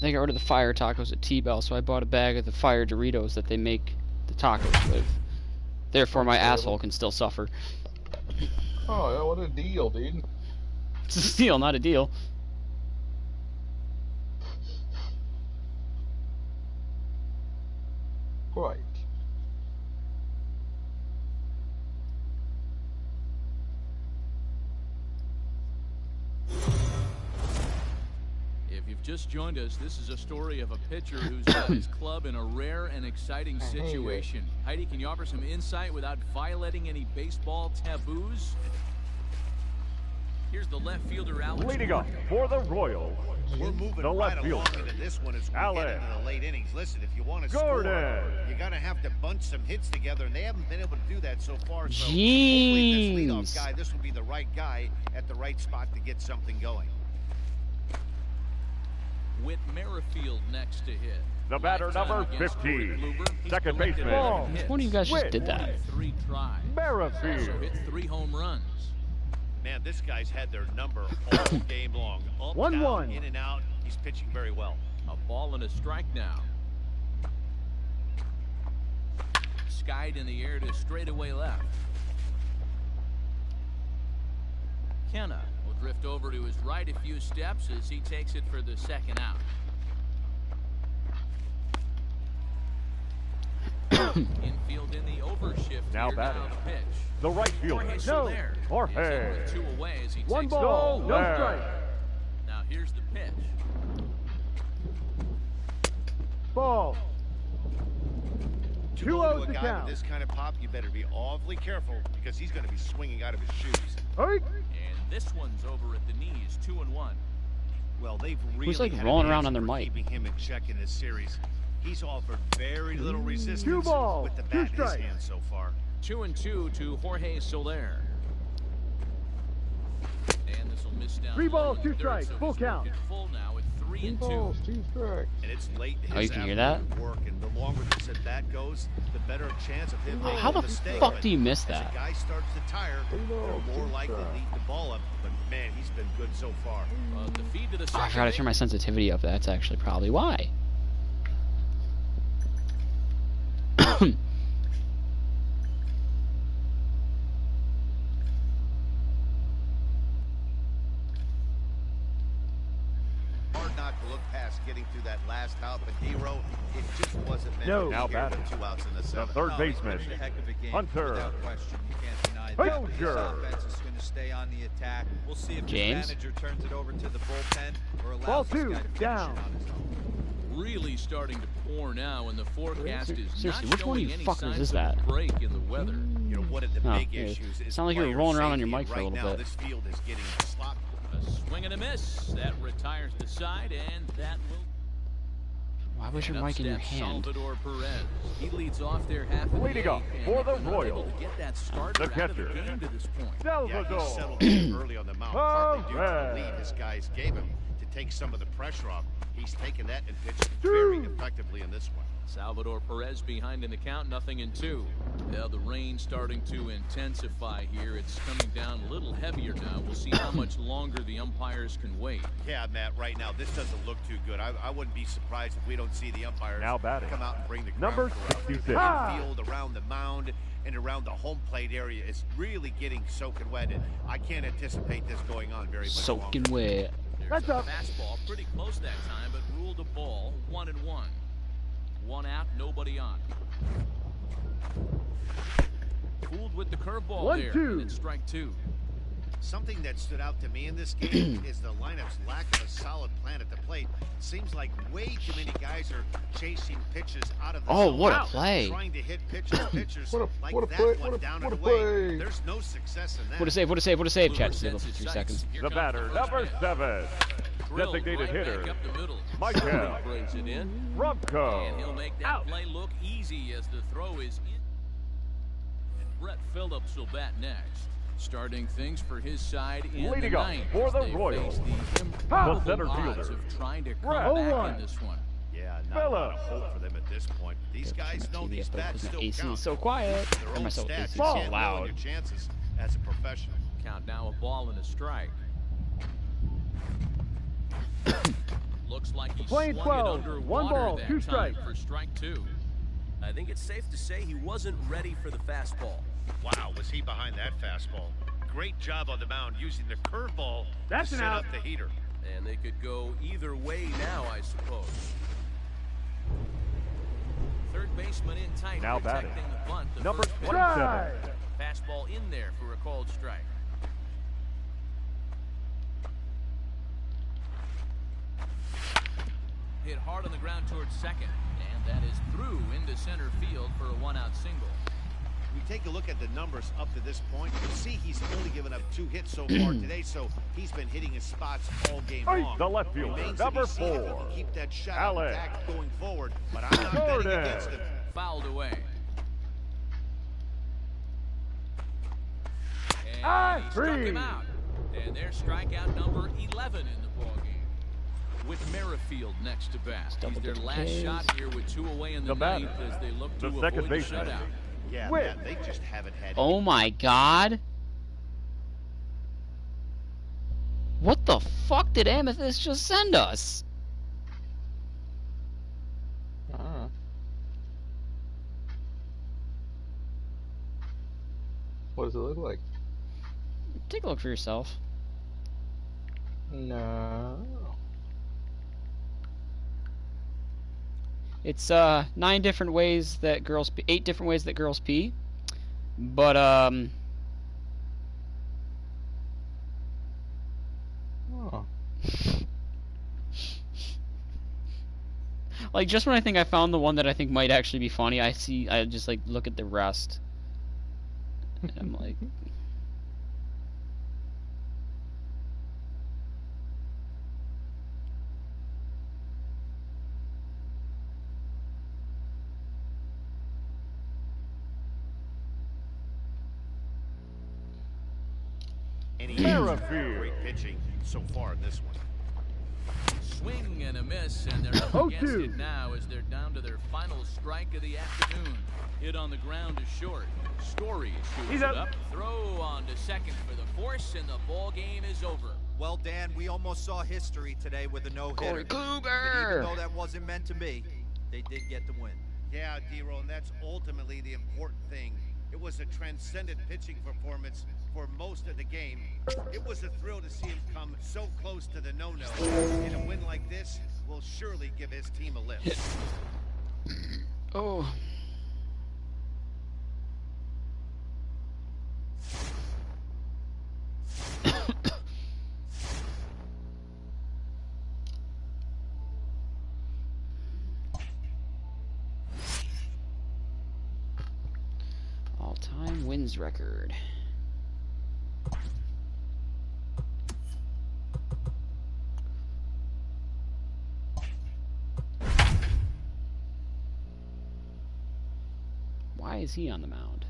they got rid of the fire tacos at T-Bell, so I bought a bag of the fire Doritos that they make the tacos with. Therefore, my asshole can still suffer. Oh, yeah, what a deal, dude. It's a steal, not a deal. Right. If you've just joined us, this is a story of a pitcher who's got his club in a rare and exciting situation. Heidi, can you offer some insight without violating any baseball taboos? Here's the left fielder, Alex. Leading up for the Royals, we're moving the right left along fielder, into this one as we get into the late innings. Listen, if you want to Gordon. score, you got to have to bunch some hits together, and they haven't been able to do that so far. So Jeez. hopefully this leadoff guy, this will be the right guy at the right spot to get something going. Whit Merrifield next to hit. The batter, number 15, second baseman. One of you guys just did that. 3 tries. Merrifield. Also hit 3 home runs. Man, this guy's had their number all game long. Up, 1-1. down, in and out. He's pitching very well. A ball and a strike now. Skied in the air to straightaway left. Kenna will drift over to his right a few steps as he takes it for the second out. Infield in the overshift. Now batting. The pitch. The right fielder. Jorge. 2 away as he 1 takes ball, it. no strike. Now here's the pitch. Ball. 2-0 to count. With this kind of pop, you better be awfully careful because he's going to be swinging out of his shoes. And this one's over at the knees, 2-1. Well, they've really Who's like had rolling an around on answer their for mic? keeping him in check in this series. He's offered very little resistance 2 balls, with the 2 bat in his strikes. hand so far. 2-2 to Jorge Soler. And this will miss down. 3 balls, low 2 in third, strikes, so full he's count. working full now at 3-2. 2 strikes. And it's late in his Oh, you can hear that? afternoon work, and the longer this at bat goes, the better chance of him making How a the mistake. fuck But do you miss as that? a guy starts to tire, they're more likely to leave the ball up. But man, he's been good so far. The feed to the Oh, I second forgot to turn my sensitivity up. That's actually probably why. Hard not to look past getting through that last out, but Hero, it just wasn't meant to be Now here batting. with 2 outs in the The 7th. third baseman, Pitched a heck of a game, Hunter. without question. You can't deny that. This Dozier. offense is going to stay on the attack. We'll see if James? the manager turns it over to the bullpen or Ball allows this 2, guy to finish down. it on his own. really starting to pour now, and the forecast is Seriously, not which one of showing you any fuckers signs is of that? a break in the weather. You know, one of the Oh, big yeah. issues is Sound like you were player rolling around on your safety, mic for a and little right now, bit. this field is getting sloppy. A swing and a miss. That retires the side, and that will. Why was your And mic in your up steps hand? Salvador Perez. He leads off there half of the Leading up eighth, for the and not able Royals, to get that starter the out of the catcher, game to this point. Yeah, he Salvador. settled in early on the mound, partly due to the Perez. lead his guys gave him to take some of the pressure off. He's taken that and pitched very effectively in this one. Salvador Perez behind in the count, 0-2. Now the rain starting to intensify here. It's coming down a little heavier now. We'll see how much longer the umpires can wait. Yeah, Matt, right now, this doesn't look too good. I wouldn't be surprised if we don't see the umpires Now batting. come out and bring the Number crowd throughout. 66. The infield, around the mound, and around the home plate area is really getting soaking wet, and I can't anticipate this going on very much Soaking longer. wet. There's a fastball pretty close that time, but ruled a ball, 1-1. One out, nobody on. Fooled with the curveball there, and it's strike 2. Something that stood out to me in this game is the lineup's lack of a solid plan at the plate. Seems like way too many guys are chasing pitches out of the Oh, zone. what a play. Trying to hit pitchers What like a that play, one what a down and play. away. There's no success in that. What a save, what a save, what a save, chat. Just Kluber give sets it his 3 sights. seconds. Here The comes batter, first number pitch. 7, Drilled designated right hitter, back up the middle. Michael Brings it in. Rumco. And he'll make that Out. play look easy as the throw is in. And Brett Phillips will bat next. Starting things for his side in Leading the up ninth. for the They Royals, face the the improbable center odds fielder, of trying to come Brett back Owen. in this one. Yeah, not a lot of hope for them at this point. These guys know these bats My still AC count. is so quiet. Their Or own my so stats, AC is you so can't ruin loud. your chances as a professional. Count now, a ball and a strike. Looks Looks like he Playing swung 12, it under one water ball, that 2 time strikes. for strike 2. I think it's safe to say he wasn't ready for the fastball. Wow, was he behind that fastball? Great job on the mound using the curveball That's to an set out. up the heater. And they could go either way now, I suppose. Third baseman in tight, Now protecting batting. the bunt. The Number first pitch. 27. Fastball in there for a called strike. Hit hard on the ground towards second, and that is through into center field for a one-out single. We take a look at the numbers up to this point. You see he's only given up 2 hits so far today, so he's been hitting his spots all game Hey, long. the left fielder, Remains to number be seen if he 4, can keep that shot Alex intact going forward, but I'm not betting Gordon. against him. Fouled away. And Ah, he struck him three. out. And there's strikeout number 11 in the ballgame. With Merrifield next to bat. Double He's their digit last Ks. shot here with 2 away in the The batter, ninth as they look to the avoid second the baseman. shutout. Yeah, Whip. man, they just haven't had Oh my god. What the fuck did Amethyst just send us? What does it look like? Take a look for yourself. No. It's 9 different ways that girls pee, 8 different ways that girls pee. But Oh. like just when I think I found the one that I think might actually be funny, I just like look at the rest. And I'm like any Merrifield. great pitching so far in this one. Swing and a miss, and they're up 0-2. against it now as they're down to their final strike of the afternoon. Hit on the ground is short. Story shoots He's it up. up. Throw on to second for the force, and the ball game is over. Well, Dan, we almost saw history today with a no-hitter. Corey But even Kluber. though that wasn't meant to be, they did get the win. Yeah, D-Roll, and that's ultimately the important thing. It was a transcendent pitching performance for most of the game. It was a thrill to see him come so close to the no-no. And a win like this will surely give his team a lift. oh. All-time wins record. Why is he on the mound?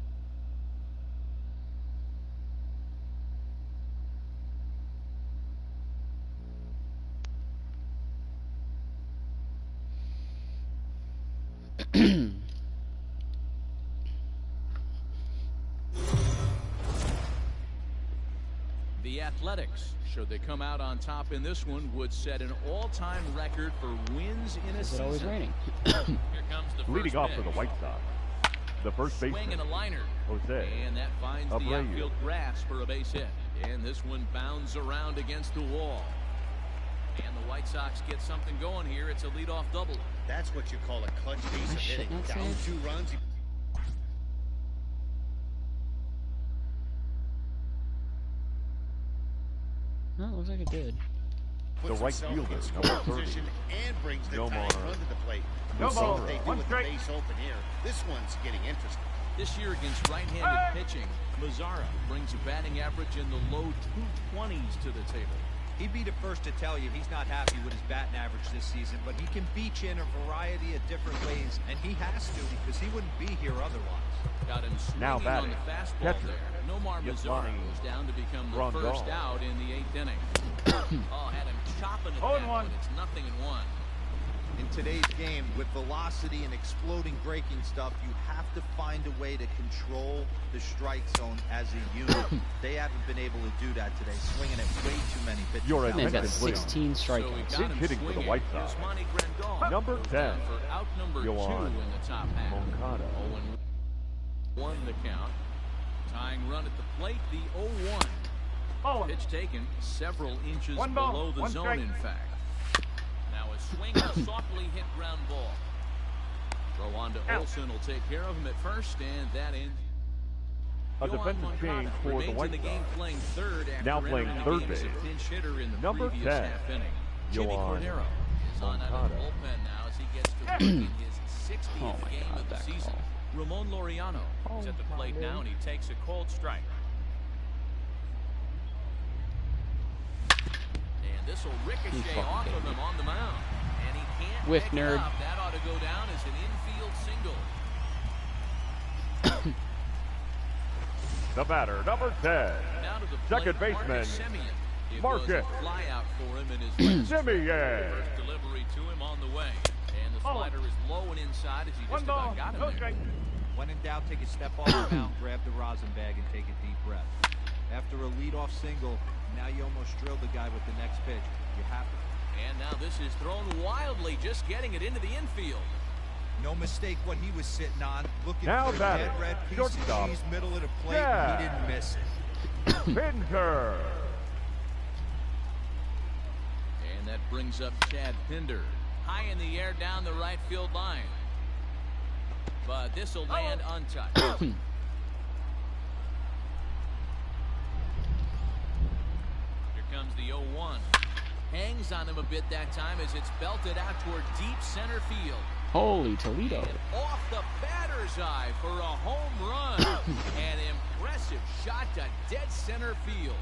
The Athletics, should they come out on top in this one, would set an all-time record for wins in a Is it season. always raining? Here comes the first Leading off pitch. for the White Sox, the first Swing baseman, and a liner. Jose And that finds the Abreu. outfield grass for a base hit. And this one bounds around against the wall. And the White Sox get something going here. It's a leadoff double. That's what you call a clutch piece of I should hitting. not say Down it. 2 runs. No, it looks like it did. Puts The right himself fielder, in number scoring 30. position and brings the Nomar tying run to the plate. No We'll see ball, what they do one with strike. the base open here. This one's getting interesting. This year against right-handed pitching, Mazzara brings a batting average in the low 220s to the table. He'd be the first to tell you he's not happy with his batting average this season, but he can beat you in a variety of different ways, and he has to because he wouldn't be here otherwise. Got him swinging Now on batting, the fastball catcher, there. Nomar Mazzara Yasmani goes down to become the Rondon. first out in the 8th inning. Oh, had him chopping at 0-1. that one. It's 0-1. In today's game, with velocity and exploding breaking stuff, you have to find a way to control the strike zone as a unit. They haven't been able to do that today, swinging at way too many pitches. You're And he's got attention, please. 16 So he strikeouts. got him Hitting for the swinging. White Here's Sox. Monty Grandal. Number Goes 10, down for out number 2 Yohan in the top half. Moncada. 0-1 the count. Tying run at the plate, the 0-1. Pitch taken several inches below the zone, in fact. Now a swing and a softly hit ground ball. Throw on to Olsen will take care of him at first, and that ends. A defensive change for the remains White in the game Sox. playing third after Now playing entering the third game as a base. pinch hitter in the Number previous 10, half inning. Jimmy Yohan Cordero is on out of the Moncada. bullpen now as he gets to work in his 60th Oh my game God, of the that season. call. Ramon Laureano is at the plate now, and he takes a cold strike. And this will ricochet fucking off of baby. him on the mound. And he can't Whiff, pick it nerd. up. That ought to go down as an infield single. The batter, number 10, Now to the second plate, baseman, Marcus Semien. It Marcus was a fly out for him in his last Semien. first delivery to him on the way. And the slider is low and inside as he just about got him there. When in doubt, take a step off the mound, grab the rosin bag, and take a deep breath. After a leadoff single, now you almost drilled the guy with the next pitch. You have to. And now this is thrown wildly, just getting it into the infield. No mistake what he was sitting on. Looking Now for a batting, dead red piece shortstop. of cheese, middle of the plate. Yeah. He didn't miss it. Pinter. And that brings up Chad Pinder. High in the air down the right field line. But this will land untouched. Here comes the 0-1. Hangs on him a bit that time as it's belted out toward deep center field. Holy Toledo. And off the batter's eye for a home run. An impressive shot to dead center field.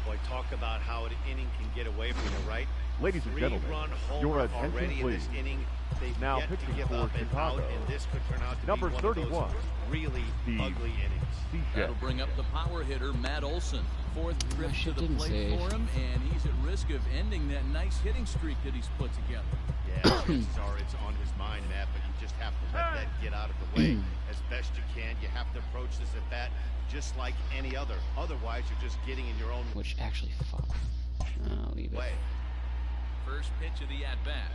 Boy, talk about how an inning can get away from you, right? Ladies and gentlemen, Three-run your homer attention, already in this please. inning. They've Now yet to pitching give for up and out, Chicago. and this could turn out to Number be one 31, of those really Steve ugly innings. That'll bring up the power hitter, Matt Olson. Fourth trip to shit the didn't plate save. for him, and he's at risk of ending that nice hitting streak that he's put together. Yeah, chances are it's on his mind, Matt, but you just have to let that get out of the way as best you can. You have to approach this at bat just like any other. Otherwise, you're just getting in your own Which actually, fuck. I'll leave it. way. First pitch of the at-bat.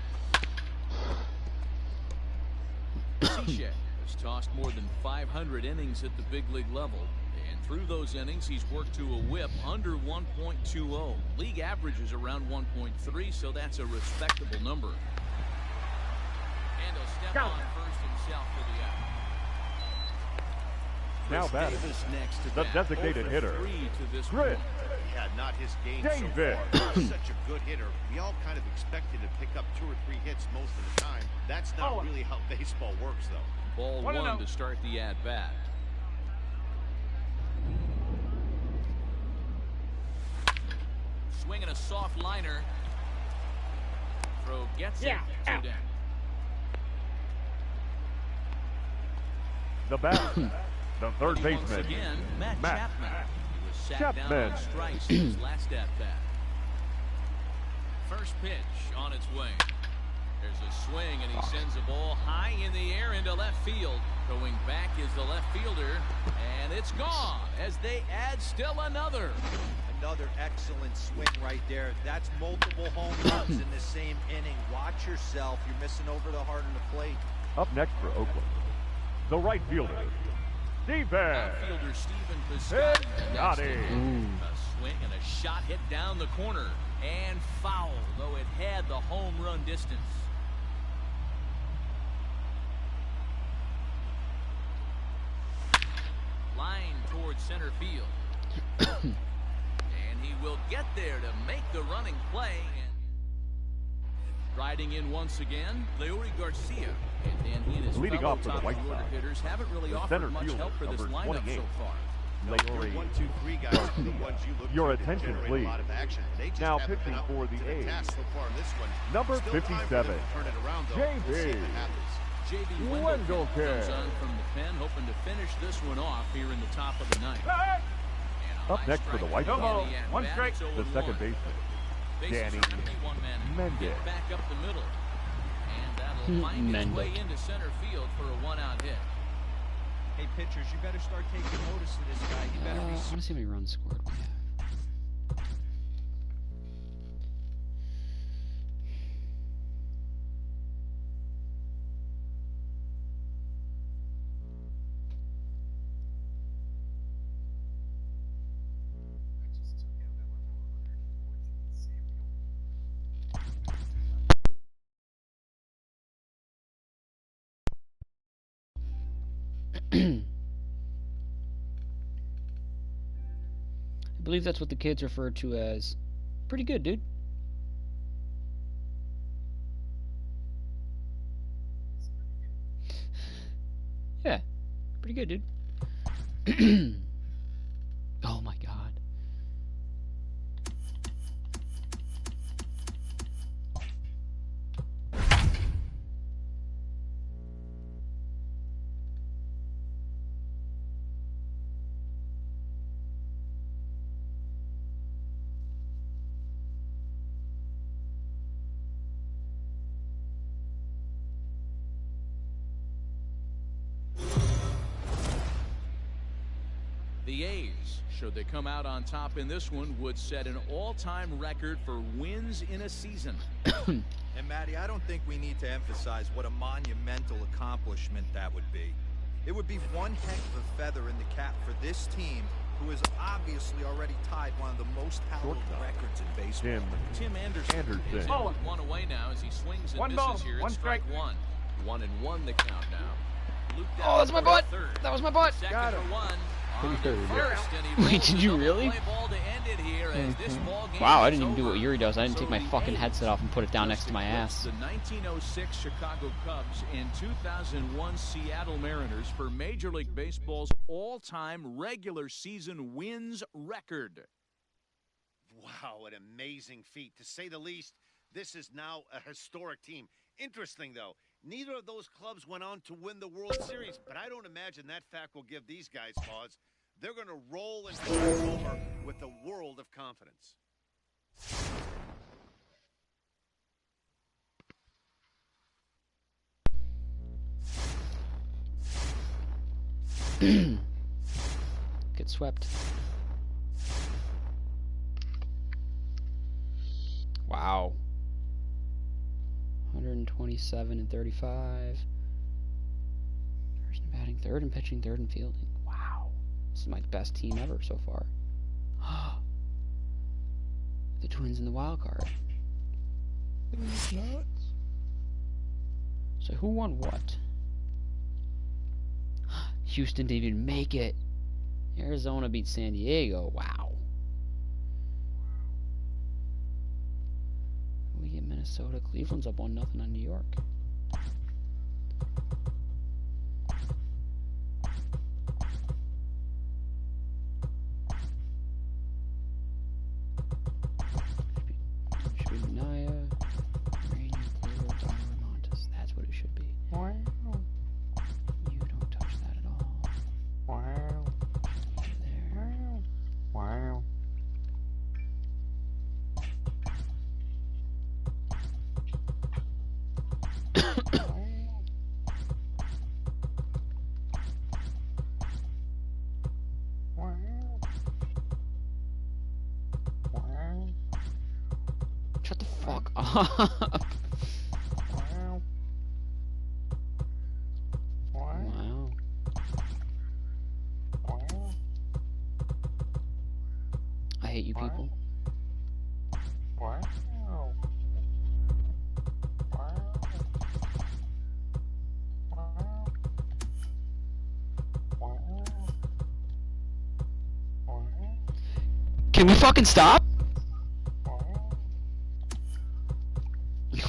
Cichet has tossed more than 500 innings at the big league level. And through those innings, he's worked to a whip under 1.20. League average is around 1.3, so that's a respectable number. And he'll step on first himself for the out. Now Chris batting, Davis next to the bat. designated 0 for hitter, 3 to this Chris point. Yeah, not his game Davis. so far. He's such a good hitter. We all kind of expected to pick up 2 or 3 hits most of the time. That's not really how baseball works, though. Ball 1 to start the at-bat. Swinging a soft liner. Throw gets it. 2 down. the batter, the third Once baseman, again, Matt Chapman. He was sat down Chapman. on strikes in his last at-bat. First pitch on its way. There's a swing, and he sends the ball high in the air into left field. Going back is the left fielder, and it's gone as they add still another. Another excellent swing right there. That's multiple home runs in the same inning. Watch yourself. You're missing over the heart of the plate. Up next for Oakland, the right fielder, Stephen. Outfielder Stephen Piscotty. Next Piscotty. inning. A swing and a shot hit down the corner. And foul, though it had the home run distance. Line towards center field. And he will get there to make the running play. And riding in once again, Leury Garcia. And then he and his Leading fellow off for the White top-of-the-order Sox, hitters haven't really the offered center much fielder, help for this number lineup 28. so far. Your 1, 2, 3 guys are the ones you look Your to to attention, generate please. a lot of action. They just Now haven't pitching been up for the to the A's, task so far in this one. number Still time for them 57, to turn it around, though. JB. We'll see if it happens. J.B. Wendell comes on from the pen, hoping to finish this one off here in the top of the ninth. Up next for the White Sox, the second baseman, Danny Mendez. Back up the middle. And that'll find its way into center field for a one-out hit. Hey, pitchers, you better start taking notice of this guy. You better I be. want to see how many runs scored we have. I believe that's what the kids refer to as pretty good, dude. Yeah, pretty good, dude. Oh my god. The A's, should they come out on top in this one, would set an all-time record for wins in a season. And Matty, I don't think we need to emphasize what a monumental accomplishment that would be. It would be one heck of a feather in the cap for this team, who has obviously already tied one of the most hallowed records in baseball. Tim Anderson is in with one away now as he swings and misses here at strike one. 1-1 the count now. Luke Oh, that's my butt. That was my butt. Got it. Wait, did you really? Wow, I didn't even do what Yuri does. I didn't take my fucking headset off and put it down next to my ass. The 1906 Chicago Cubs and 2001 Seattle Mariners for Major League Baseball's all-time regular season wins record. Wow, an amazing feat, to say the least. This is now a historic team. Interesting, though, neither of those clubs went on to win the World Series, but I don't imagine that fact will give these guys pause. They're going to roll into October with a world of confidence. Get swept. Wow. 127 and 35. First and batting, third and pitching, third and fielding. Wow. This is my best team ever so far. The Twins in the wild card. So who won what? Houston didn't even make it. Arizona beat San Diego. Wow. We get Minnesota. Cleveland's up 1-0 on New York. Should be Naya, Rainy, Clear, Donovan Montes. That's what it should be. Wow. You don't touch that at all. Wow. There. Wow. Shut the fuck up. Wow. I hate you people. Can we fucking stop?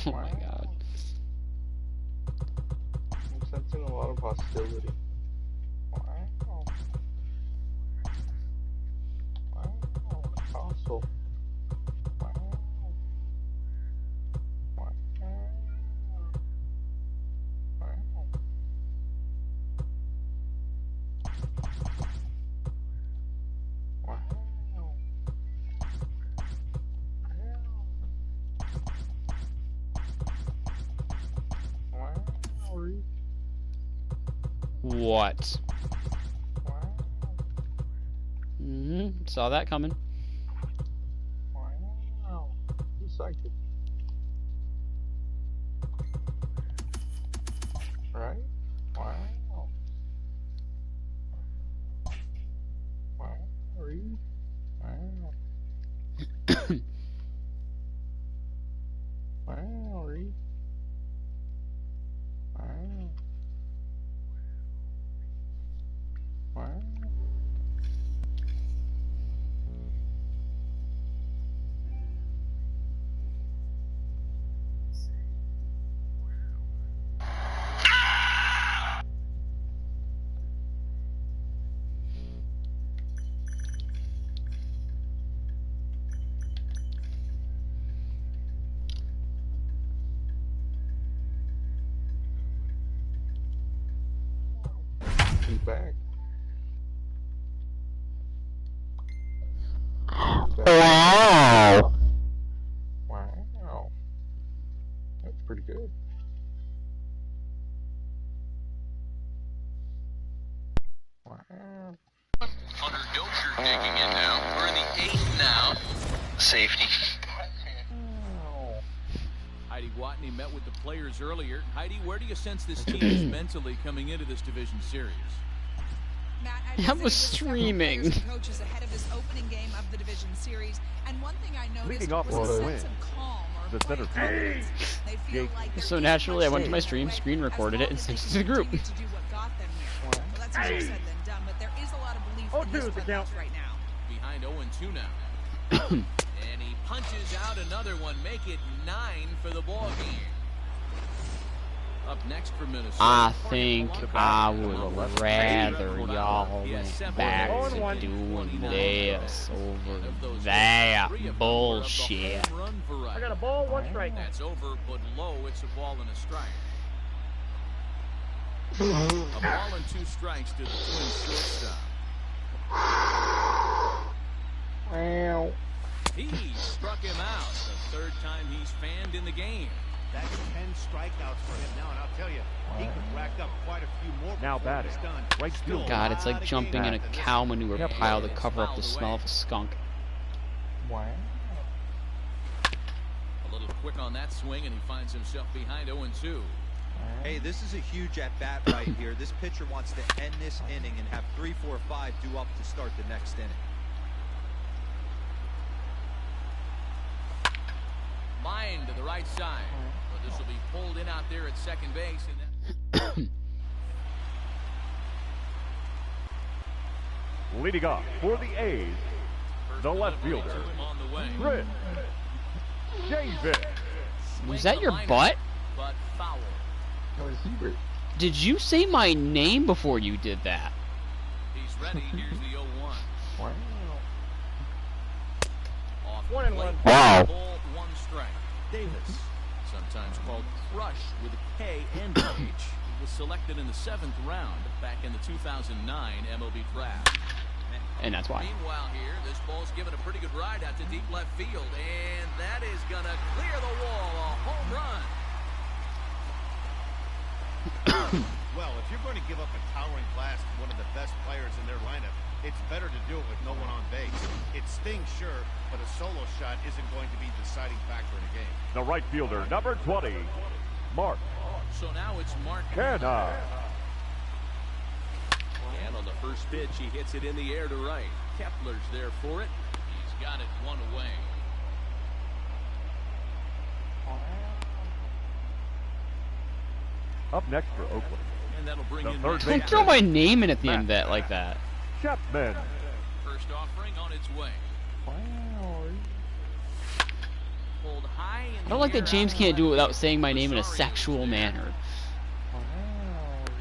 Oh my god. I'm sensing a lot of hostility. Hostile. What? Saw that coming. Wow. You psyched it. Right? Wow. Wow. Reed. Wow. Wow, Reed. Wow. Wow. He's back. Wow. Wow. That's pretty good. Wow. Hunter Dozier digging in now. We're in the 8th now. Safety. Wow. Heidi Watney met with the players earlier. Heidi, where do you sense this team is mentally coming into this division series? Matt, I was streaming. Coaches ahead of this opening game of the division series, and one thing I noticed Leading off was for a the sense win. of calm or The center confidence. They feel like they're So eating naturally, I much went to my better stream, way, screen as recorded long it, and as sent they it to the group. continue to do what got them here. Well, that's easier said than done, but there is a lot of belief in this clubhouse right now. Behind 0-2 now. And he punches out another one, make it 9 for the ball game. Up next for Minnesota. I think I would rather y'all went back to doing this over that bullshit. I got a ball, 1 strike. That's over, but low. It's a ball and a strike. A ball and 2 strikes to the Twins shortstop. Wow. He struck him out. The 3rd time he's fanned in the game. That's 10 strikeouts for him now, and I'll tell you, he could rack up quite a few more. Now before batting. he's done. Right Still field. God, it's like jumping in a cow manure pile to It's cover up the fouled smell away. of a skunk. Wow. A little quick on that swing, and he finds himself behind 0-2. Hey, this is a huge at-bat right here. This pitcher wants to end this inning and have 3, 4, 5 due up to start the next inning. Line to the right side. But this will be pulled in out there at second base. And then Leading off for the A's, the left delivery fielder, to him on the way. Chris Davis. Was that your butt? But foul. That was Hebert. Did you say my name before you did that? He's ready. Here's the 0-1. Wow. Off the 1-1. plate. Wow. Ball, 1 strike. Davis, sometimes called Crush with a K and H, was selected in the 7th round back in the 2009 MLB draft. And that's why. Meanwhile here, this ball's given a pretty good ride out to deep left field, and that is going to clear the wall, a home run. Well, if you're going to give up a towering blast to one of the best players in their lineup, it's better to do it with no one on base. It stings, sure, but a solo shot isn't going to be the deciding factor in a game. The right fielder, number 20, Mark So now it's Mark Canha. And on the first pitch, he hits it in the air to right. Kepler's there for it. He's got it 1 away. Up next for Oakland, And that'll bring The in third Matt Don't baseman. throw my name in at the end of that like that. Chapman. First offering on its way. Wow. Pulled high in I don't like the that air James out can't do it to without left. saying my name in a Sorry, sexual it was there. manner.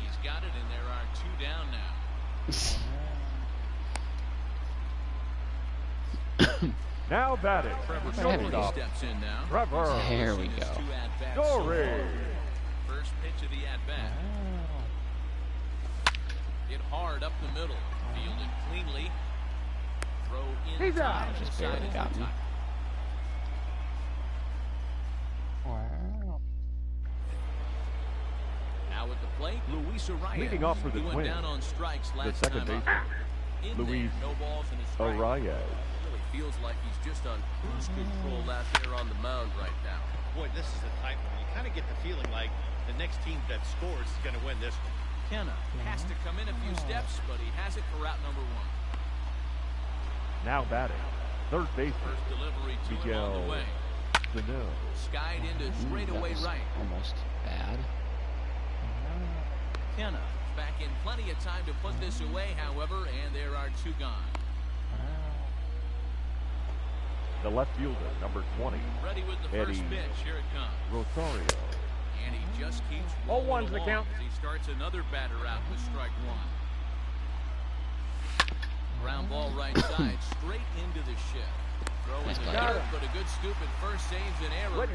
He's got it, and there are 2 down now. Now batting, Trevor There we Story go. steps in now. Trevor There we Seen his go. 2 at-bats so Story. far. First pitch of the at-bat. Hit hard up the middle. Fielded cleanly. Throw in He's out. time. Just barely Decided got in me. time. Wow. Now with at the plate, Luis Arraez. Leading off for the He went Twins, down on strikes the last second time baseman, up. In Luis there, no balls and a strike. Arraez. Really feels like he's just on cruise control out there on the mound right now. Boy, this is a tight one. You kind of get the feeling like the next team that scores is going to win this one. Kenna has to come in a few steps, but he has it for out number 1. Now batting, third baseman, First delivery to him on the Miguel way. Sano. Skied into straightaway That was right. almost bad. Kenna back in plenty of time to put this away, however, and there are 2 gone. The left fielder, number 20, Ready with the first Eddie pitch. Here it comes. Rosario. And he just keeps rolling 0-1's the along count. as he starts another batter out with strike 1. Ground ball right side, straight into the shift. Throw in Nice the play. dirt, but a good scoop at first saves an error.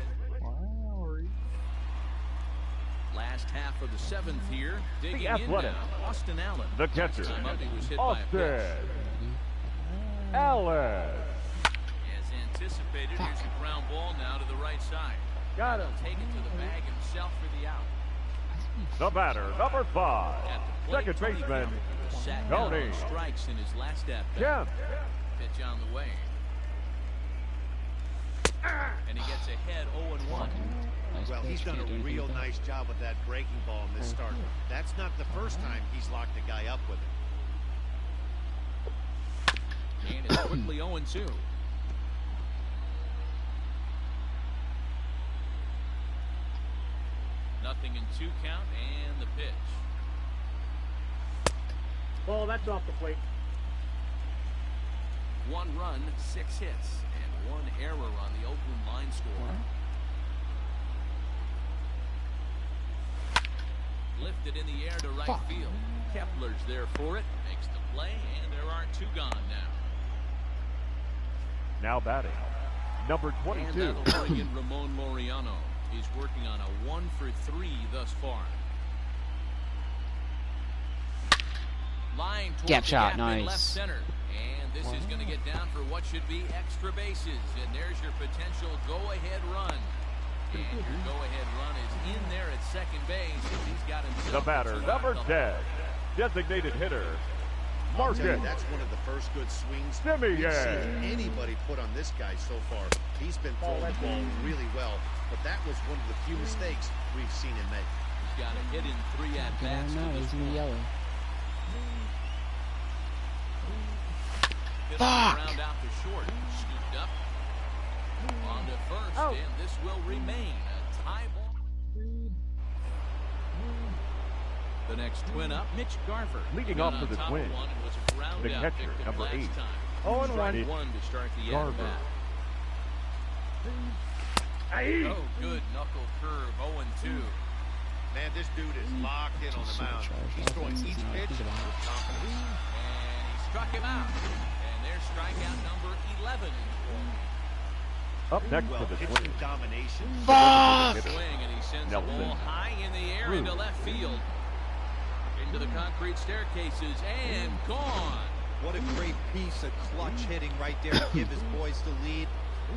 Last half of the 7th here. Digging in athletic, now, Austin Allen. the catcher, Time up, he was hit by a pitch. Austin Allen. As anticipated, here's a ground ball now to the right side. Got him. Take it to the bag himself for the out. The batter, number 5, At the plate, second baseman, sat down Tony on strikes in his last at bat. Kemp. Pitch on the way. And he gets ahead 0-1. Nice Well, he's pitch, done can't do a anything real with that. nice job with that breaking ball in this start. That's not the first time he's locked a guy up with it. And it's quickly 0-2. Nothing in 2 count and the pitch. Ball, that's off the plate. 1 run, 6 hits, and 1 error on the Oakland line score. Lifted in the air to right field. Kepler's there for it, makes the play, and there are 2 gone now. Now batting, number And 22, that'll bring in Ramon Laureano. He's working on a 1-for-3 thus far. Line towards Gap the shot, gap in left nice. center. And this is going to get down for what should be extra bases. And there's your potential go-ahead run. And your go-ahead run is in there at second base. He's got himself the batter, a 2-out number double. 10, designated hitter, I'll tell you, Marcus that's one of the first good swings Simeon. we've seen anybody put on this guy so far. He's been throwing the ball really well, but that was one of the few mistakes we've seen him make. He's got a hit in 3 at-bats to No, this he's in the point. yellow. Hit Fuck! Round out to short. Scooped up. On to first, and this will remain a tie ball. The next twin up, Mitch Garver. Leading Got off on for the top of Twins, one and was a ground the out catcher, victim number last 8. time. 0-1. Strike 1 to start the Garver. at-bat. Oh, good knuckle curve, 0-2. Man, this dude is locked in on the mound. He's throwing each pitch with confidence. And he struck him out. And there's strikeout number 11 in the ball. Up next Well, for the pitching Twins, domination. Fuck! Swing, and he sends the Nelson. ball high in the air into left field. Into the concrete staircases and gone. What a great piece of clutch hitting right there to give his boys the lead.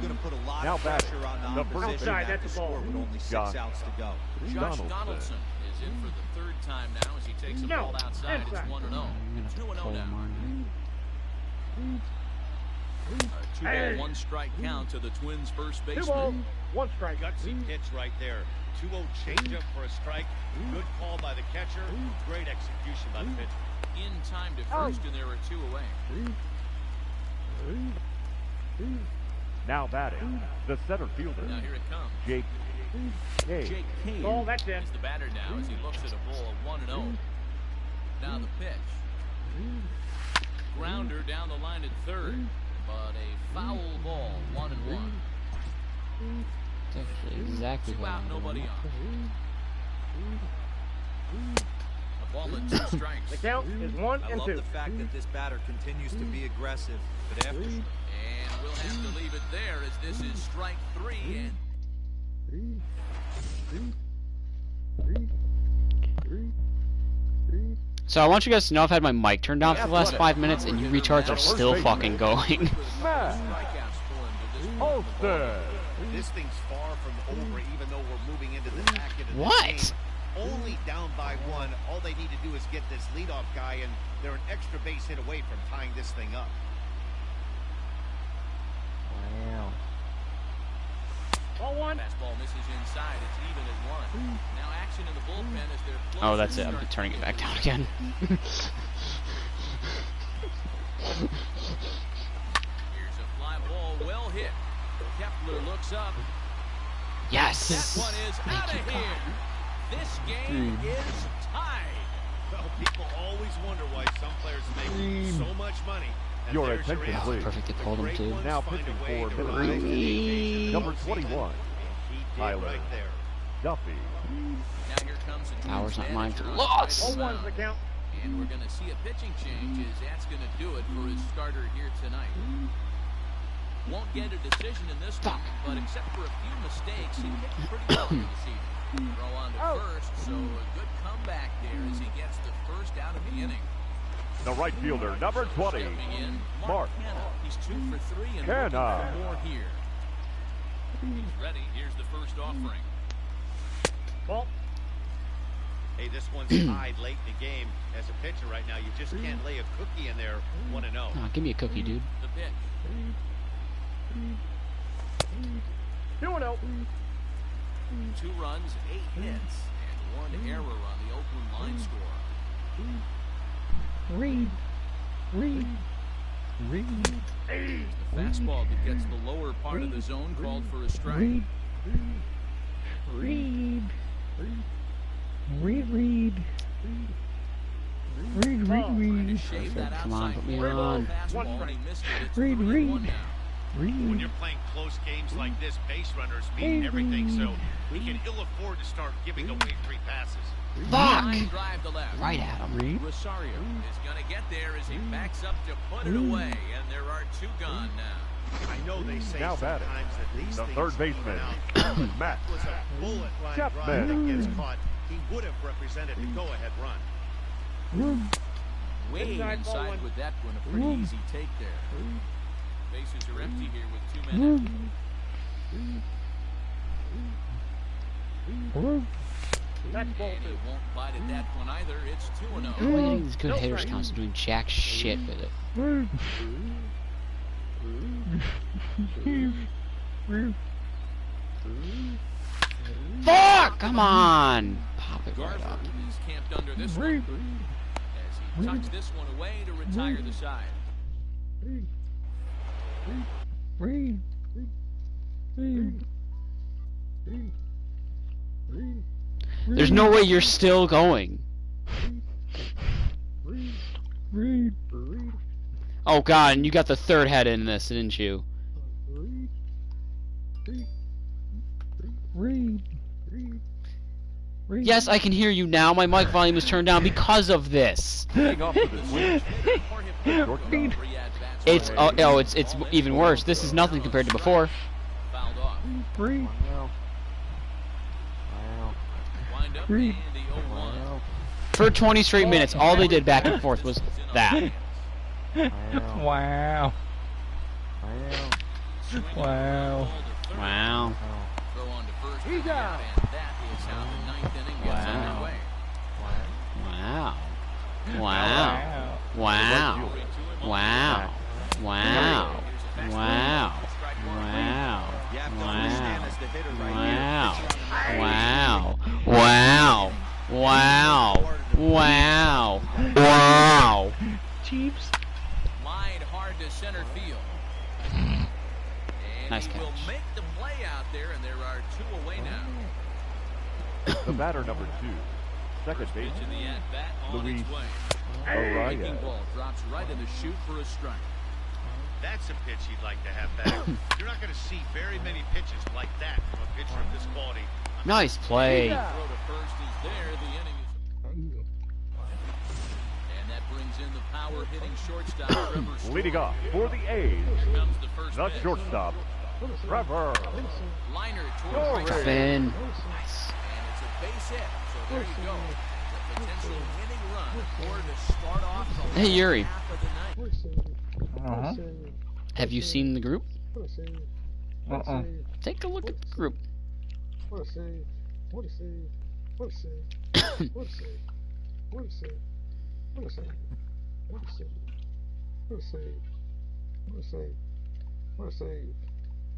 Going to put a lot Now of batting, pressure on the the first opposition. Outside, Have that's to a ball. score with only 6 Josh outs to go. Josh Donaldson. Donaldson is in for the 3rd time now as he takes the No, ball outside. It's inside. 1-0. I'm gonna have to 2-0 pull now. him on. A 2-ball, 1 strike count to the Twins' first 2 baseman. balls, 1 strike. Gutsy pitch right there. 2-0 changeup for a strike. Good call by the catcher. Great execution by the pitcher. In time to first, and there are 2 away. now batting, the center fielder, Now here it comes. Jake Cage. Jake Cage Ball, that's in. is the batter now as he looks at a ball of 1-0. Now the pitch. Grounder down the line at third, but a foul ball, 1-1. It's actually exactly 2 what out, I'm nobody doing. on. A ball and 2 strikes. The count is 1 I and love 2. the fact that this batter continues to be aggressive, but after And we'll have to leave it there as this is strike 3. And So I want you guys to know I've had my mic turned down for the last 5 minutes, and you retards are still fucking going. Matt strikeouts for him to this point. Olsen. This thing's far from over, even though we're moving into the back end of the What? game. only down by 1. All they need to do is get this leadoff guy, and they're an extra base hit away from tying this thing up. Wow. Ball 1. Fastball misses inside. It's even at 1. Now action in the bullpen as they're Oh, that's it. I'm turning it back down again. Here's a fly ball, well hit. Kepler looks up. Yes. That one is out of here. This game is tied. Well, people always wonder why some players make so much money. And Your there's attention, answer. please. Perfect. They pulled him too. Now pitching for Minnesota, number 21, Tyler right there. Duffy. Now here comes a Power's not mine for manager on loss. the Ball 1's the count. And we're going to see a pitching change as that's going to do it for his starter here tonight. Won't get a decision in this one, but except for a few mistakes, he pitched pretty well this evening. Throw on to first, so a good comeback there as he gets the first out of the inning. The right fielder, number 20, Stepping in, Mark Canha. He's 2 for 3 and Canha. looking for more here. He's ready. Here's the first offering. Ball. Hey, this one's tied late in the game. As a pitcher right now, you just can't lay a cookie in there 1-0. Oh, give me a cookie, dude. The pitch. 2-0. 2 runs, 8 hits, and 1 error on the Oakland line score. Read. The fastball that gets the lower part of the zone called for a strike. Trying to shave that Come on, outside put me corner on. fastball, and he missed it. It's 3-1 now. When you're playing close games like this, base runners mean everything, so he can ill afford to start giving away 3 passes. Fuck! Line drive to left. Right at him. Rosario is going to get there as he backs up to put it away, and there are 2 gone now. I know they say Now sometimes batting, that these the things third even baseman, out. Matt That was a bullet line Chapman. drive that gets caught. He would have represented the go-ahead run. Way Inside ball inside 1. with that one, a pretty easy take there. Bases are empty here with 2 men empty. That's ball And he 2. won't bite at that one either. It's 2-0. How am I getting these good hitters counts and doing jack shit with it? Fuck! Come on! Pop it right Garver up. is camped under this one as he tucks this one away to retire the side. There's no way you're still going. Oh god, and you got the 3rd head in this, didn't you? Yes, I can hear you now. My mic volume is turned down because of this. Leading off with the switch, It's it's even worse. This is nothing compared to before. Fouled off. Wind up and the 0-1. For 20 straight minutes, all they did back and forth was that. Wow. Wow. Wow. Throw on to first. He's out. And that is how the 9th inning gets underway. Wow. Wow. Wow. Wow. Wow. Wow. Wow. You have to Wow. understand as the hitter right Wow. here. Wow. Wow. Wow. Wow. Wow. Jeeps. Line hard to center field. And Nice he will catch. make the play out there, and there are 2 away now. the batter, number 2, second First pitch baseman, in the at-bat on Luis its way. Araya. Breaking ball drops right in the chute for a strike. That's a pitch he'd like to have back. You're not going to see very many pitches like that from a pitcher of this quality. Nice play. Throw to first is there. The inning is. And that brings in the power-hitting shortstop, Trevor Story. Leading off for the A's, Here comes the first the pitch. shortstop, Trevor. Liner Story. towards right. Finn. And it's a base hit. So there you go. The potential winning run for to start off the Hey, Yuri. half of the night. Have you seen the group? Uh-uh. Take a look at the group. What a save. What a save. What a save. What a save. What a save. What a save. What a save. What a save.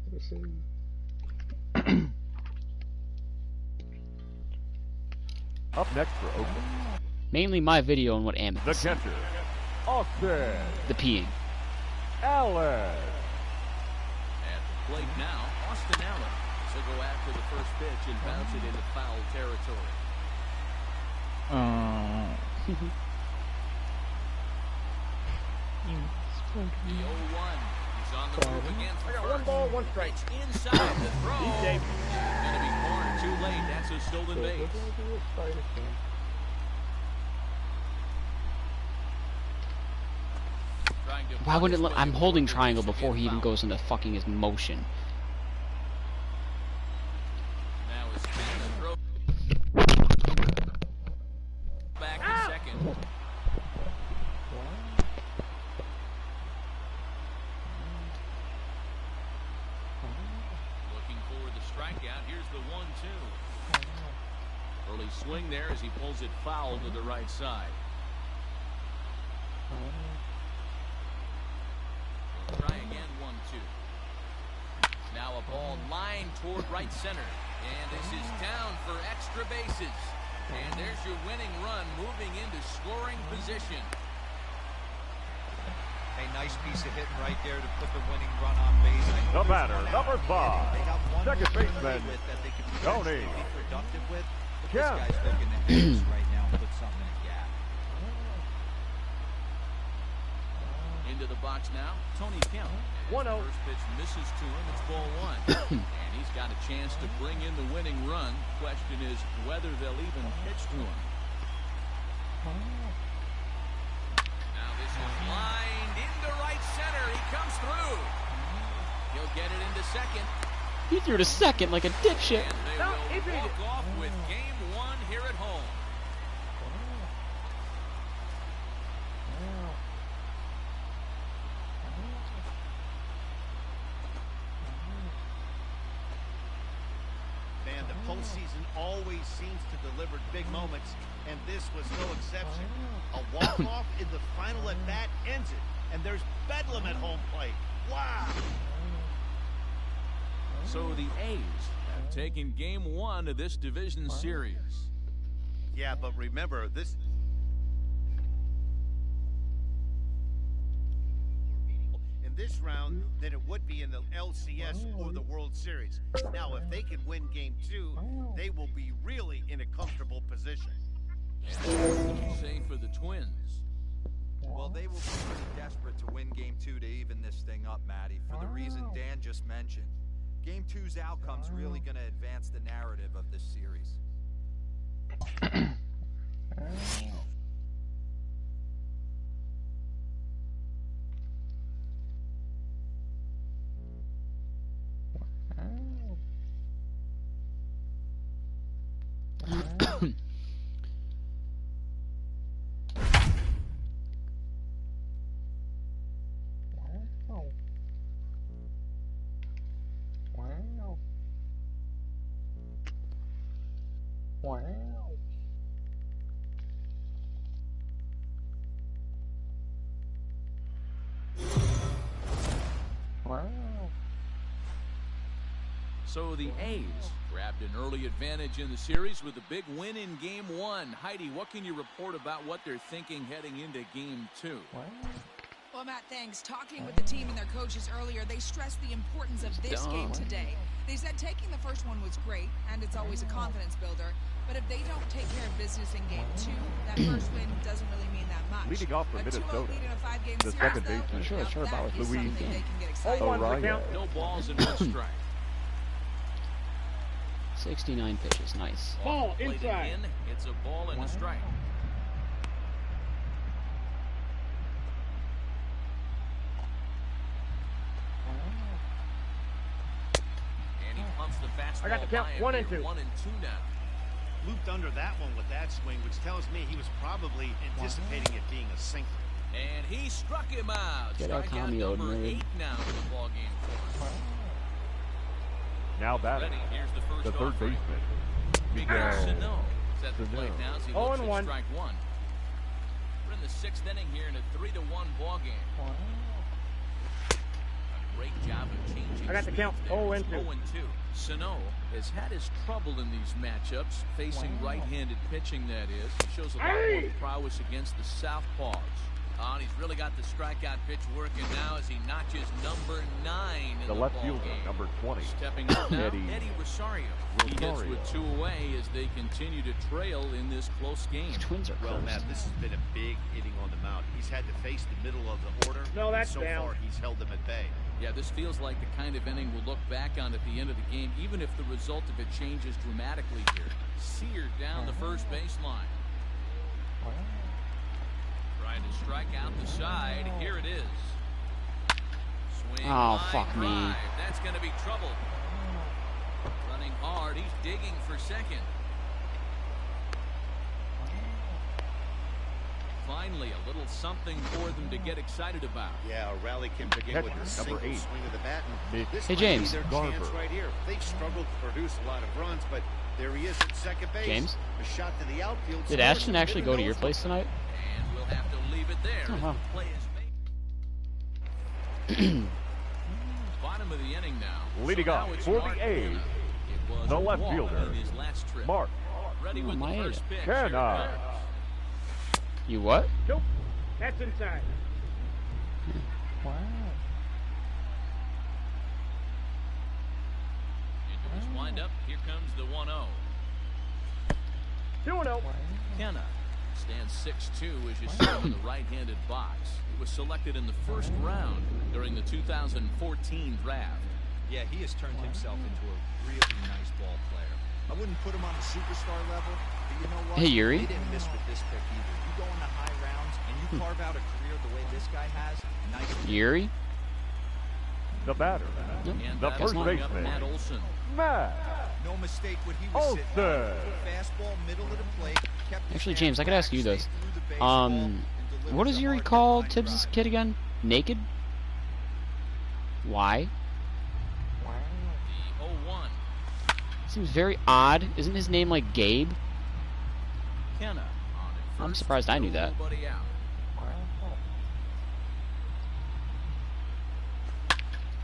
What a save. Up next for Oakland. Mainly my video on what Am The catcher, Austin. The peeing. Allen. At the plate now, Austin Allen. He'll go after the first pitch and bounce it into foul territory. The 0-1. He's on the move again for first. 1 ball, 1 strike. It's inside the throw. Going to be cornered too late. That's a stolen base. Why wouldn't it let, I'm holding triangle before he even goes into fucking his motion. Now is the throw. Back to second. Looking for the strikeout. Here's the 1-2. Early swing there as he pulls it foul to the right side. Try again, 1-2. Now a ball lined toward right center. And this is down for extra bases. And there's your winning run moving into scoring position. A nice piece of hitting right there to put the winning run on base. The batter, number 5. They got one Second more baseman, with that they could Tony. be productive with. But this Yeah. guy's looking to hit this right now and put something in a gap. Into the box now, Tony Kemp. 1-0. First pitch misses to him. It's ball 1. And he's got a chance to bring in the winning run. Question is whether they'll even pitch to him. Now this is lined into right center. He comes through. He'll get it into second. He threw to second like a dipshit. And they will walk off with game 1 here at home. Man, the postseason always seems to deliver big moments, and this was no exception. A walk-off in the final at-bat ends it, and there's bedlam at home plate. Wow! So the A's have taken game 1 of this division series. Yeah, but remember, this in this round than it would be in the LCS or the World Series. Now, if they can win game 2, they will be really in a comfortable position. And what would you say for the Twins? Well, they will be pretty desperate to win Game 2 to even this thing up, Matty, for the reason Dan just mentioned. Game 2's outcome's really going to advance the narrative of this series. So the A's grabbed an early advantage in the series with a big win in game 1. Heidi, what can you report about what they're thinking heading into game 2? Well, Matt, thanks. Talking with the team and their coaches earlier, they stressed the importance of this game today. They said taking the first one was great, and it's always a confidence builder. But if they don't take care of business in game 2, that first win doesn't really mean that much. Leading off for A 2-0 Minnesota, lead in a 5-game the series, second though, baseman, sure about that is Louise. something they can get excited Oh, about. No balls and 1 strike. 69 pitches, nice. Ball Played it inside. in. It's a ball and a strike. And he pumps the fastball. I got the count. by him 1 and here. 2. 1 and 2 now. Looped under that one with that swing, which tells me he was probably anticipating it being a sinker. And he struck him out. Get out, Strikeout Cameo, number nerd. 8 now in the ball game for him. Now batting, Ready. Here's the first the third offering. baseman, Miguel Miguel Sano. Set the plate now as he looks at strike one. We're in the 6th inning here in a 3-1 ball game. A great job of changing. I got the count. 0-2. 0-2. Sano has had his trouble in these matchups, facing right-handed pitching, that is. He shows a lot more prowess against the southpaws. And he's really got the strikeout pitch working now as he notches number 9 in the left ball fielder, game. number 20. Stepping up now, Eddie Rosario. He hits with 2 away as they continue to trail in this close game. Twins are Well, close. Matt, this has been a big inning on the mound. He's had to face the middle of the order. No, that's so down. far, he's held them at bay. Yeah, this feels like the kind of inning we'll look back on at the end of the game, even if the result of it changes dramatically here. Seared down the first baseline. Trying to strike out the side. Here it is. Swing, Oh, line fuck me. drive. That's going to be trouble. Running hard. He's digging for second. Finally, a little something for them to get excited about. Yeah, a rally can begin with a single swing of the bat. And this Hey, might James. be their chance right here. They've struggled to produce a lot of runs, but there he is at second base. James? A shot to the outfield. Did Ashton actually go to your place tonight? And we'll have to leave it there. Oh, wow. Play is made. Bottom of the inning now. Leading So off now it's for Mark the A's, Canha. It was the a left walk fielder, in his last trip. Mark Ready with the Maeda. first pitch. Canha. Here it comes. You what? Nope. That's inside. Wow. Into his windup. Here comes the 1-0. 2-0. Canha stands 6'2", as you see him in the right-handed box. He was selected in the first round during the 2014 draft. Yeah, he has turned himself into a really nice ball player. I wouldn't put him on the superstar level, but you know what? Hey, Yuri. They didn't miss with this pick either. You go into high rounds and you carve out a career the way this guy has. Nice. Yuri? the batter, And the that's first lining up baseman, Matt Olson. Matt No mistake what he was sitting on. Olson. Fastball, middle of the plate. Kept his Actually, hands James, I could ask you back, this. stayed through the baseball, and delivered What does the Yuri hard call hit line Tibbs' drive. kid again? Naked? Why? The 0-1. Seems very odd. Isn't his name like Gabe? Canha on at I'm first, surprised I knew that. nobody out.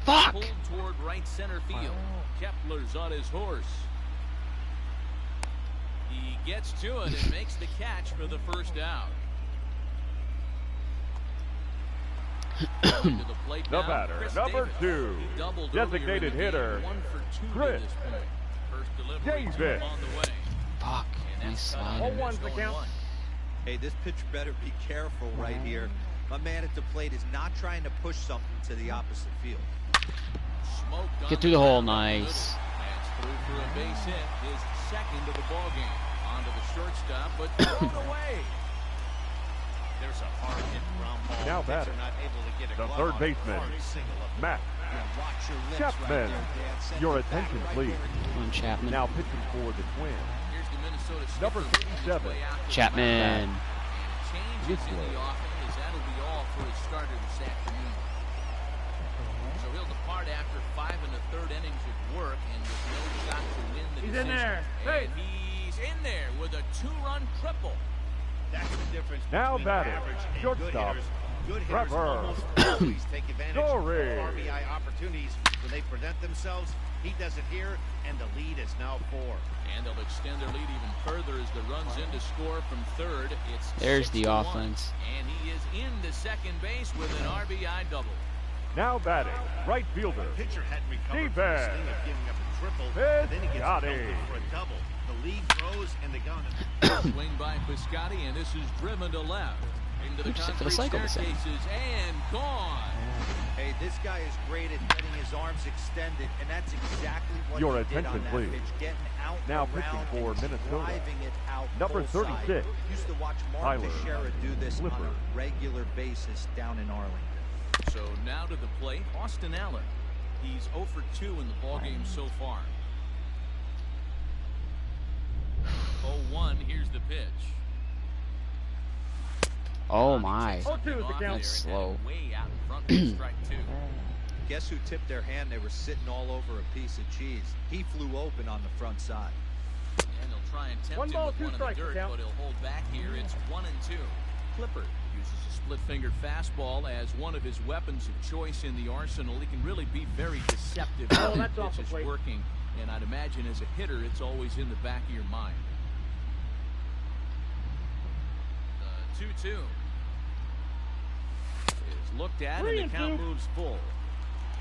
Fuck! Pulled toward right center field. Kepler's on his horse. He gets to it and makes the catch for the first out. Going to the plate The now, batter, Chris number Davis. 2, He doubled designated earlier in the hitter, game, 1 for 2 to Chris this point. First delivery to Davis. him on the way. Fuck. And Nice that's cut out. slider. 0-1's the count. 0-1. Hey, this pitcher better be careful right here. My man at the plate is not trying to push something to the opposite field. Smoked on Get through the hole, ground. nice. That's through for a base hit, his second of the ball game. Onto the shortstop, but thrown away. There's a hard hit ground ball. Now Pitcher batter, not able to get a the glove third on it. baseman, Hard single up. Matt Yeah, watch your lips Chapman. right there, Dad. Send Your it back attention, right please. where it Come on, Chapman. Now pitching for the Twins, Here's the Minnesota Number skipper working his 57, way out to the Chapman. mound. And changes in the offense, as that'll be all for his starter this afternoon. So he'll depart after 5 1/3 innings of work and with no shot to win the He's decision. in there. Hey. And he's in there with a 2-run triple. That's the difference Now between batting, average and shortstop, good hitters. Good hitters Trevor almost always take advantage of Story. RBI opportunities when they present themselves. He does it here, and the lead is now 4. And they'll extend their lead even further as the runs in to score from third. It's There's the 6-1. offense. And he is into second base with an RBI double. now batting, right fielder, Pitcher hadn't recovered from the Defense. sting of giving up a triple, and then he gets Piscotty. belted for a double. The lead grows, and they got him. Swing by Piscotty, and this is driven to left. Into the Oops, for the concrete cycle this inning. staircases, and gone. Hey, this guy is great at getting his arms extended, and that's exactly what Your he did on attention, that please. pitch. Getting out Now around pitching for and Minnesota, driving it out number full side. 36, Used to watch Mark Tyler Teixeira do this on Flipper. a regular basis down in Arlington. So now to the plate, Austin Allen. He's 0 for 2 in the ballgame so far. 0-1, here's the pitch. Oh my. 0-2 is the count. That's slow. Way out in front with strike 2. Guess who tipped their hand? They were sitting all over a piece of cheese. He flew open on the front side. And they'll try and tempt him with one in the dirt, but he'll hold back here. It's 1-2. Clipper uses a split-fingered fastball as one of his weapons of choice in the arsenal. He can really be very deceptive when the pitch is working, and I'd imagine as a hitter, it's always in the back of your mind. 2-2 is looked at, and the count moves full.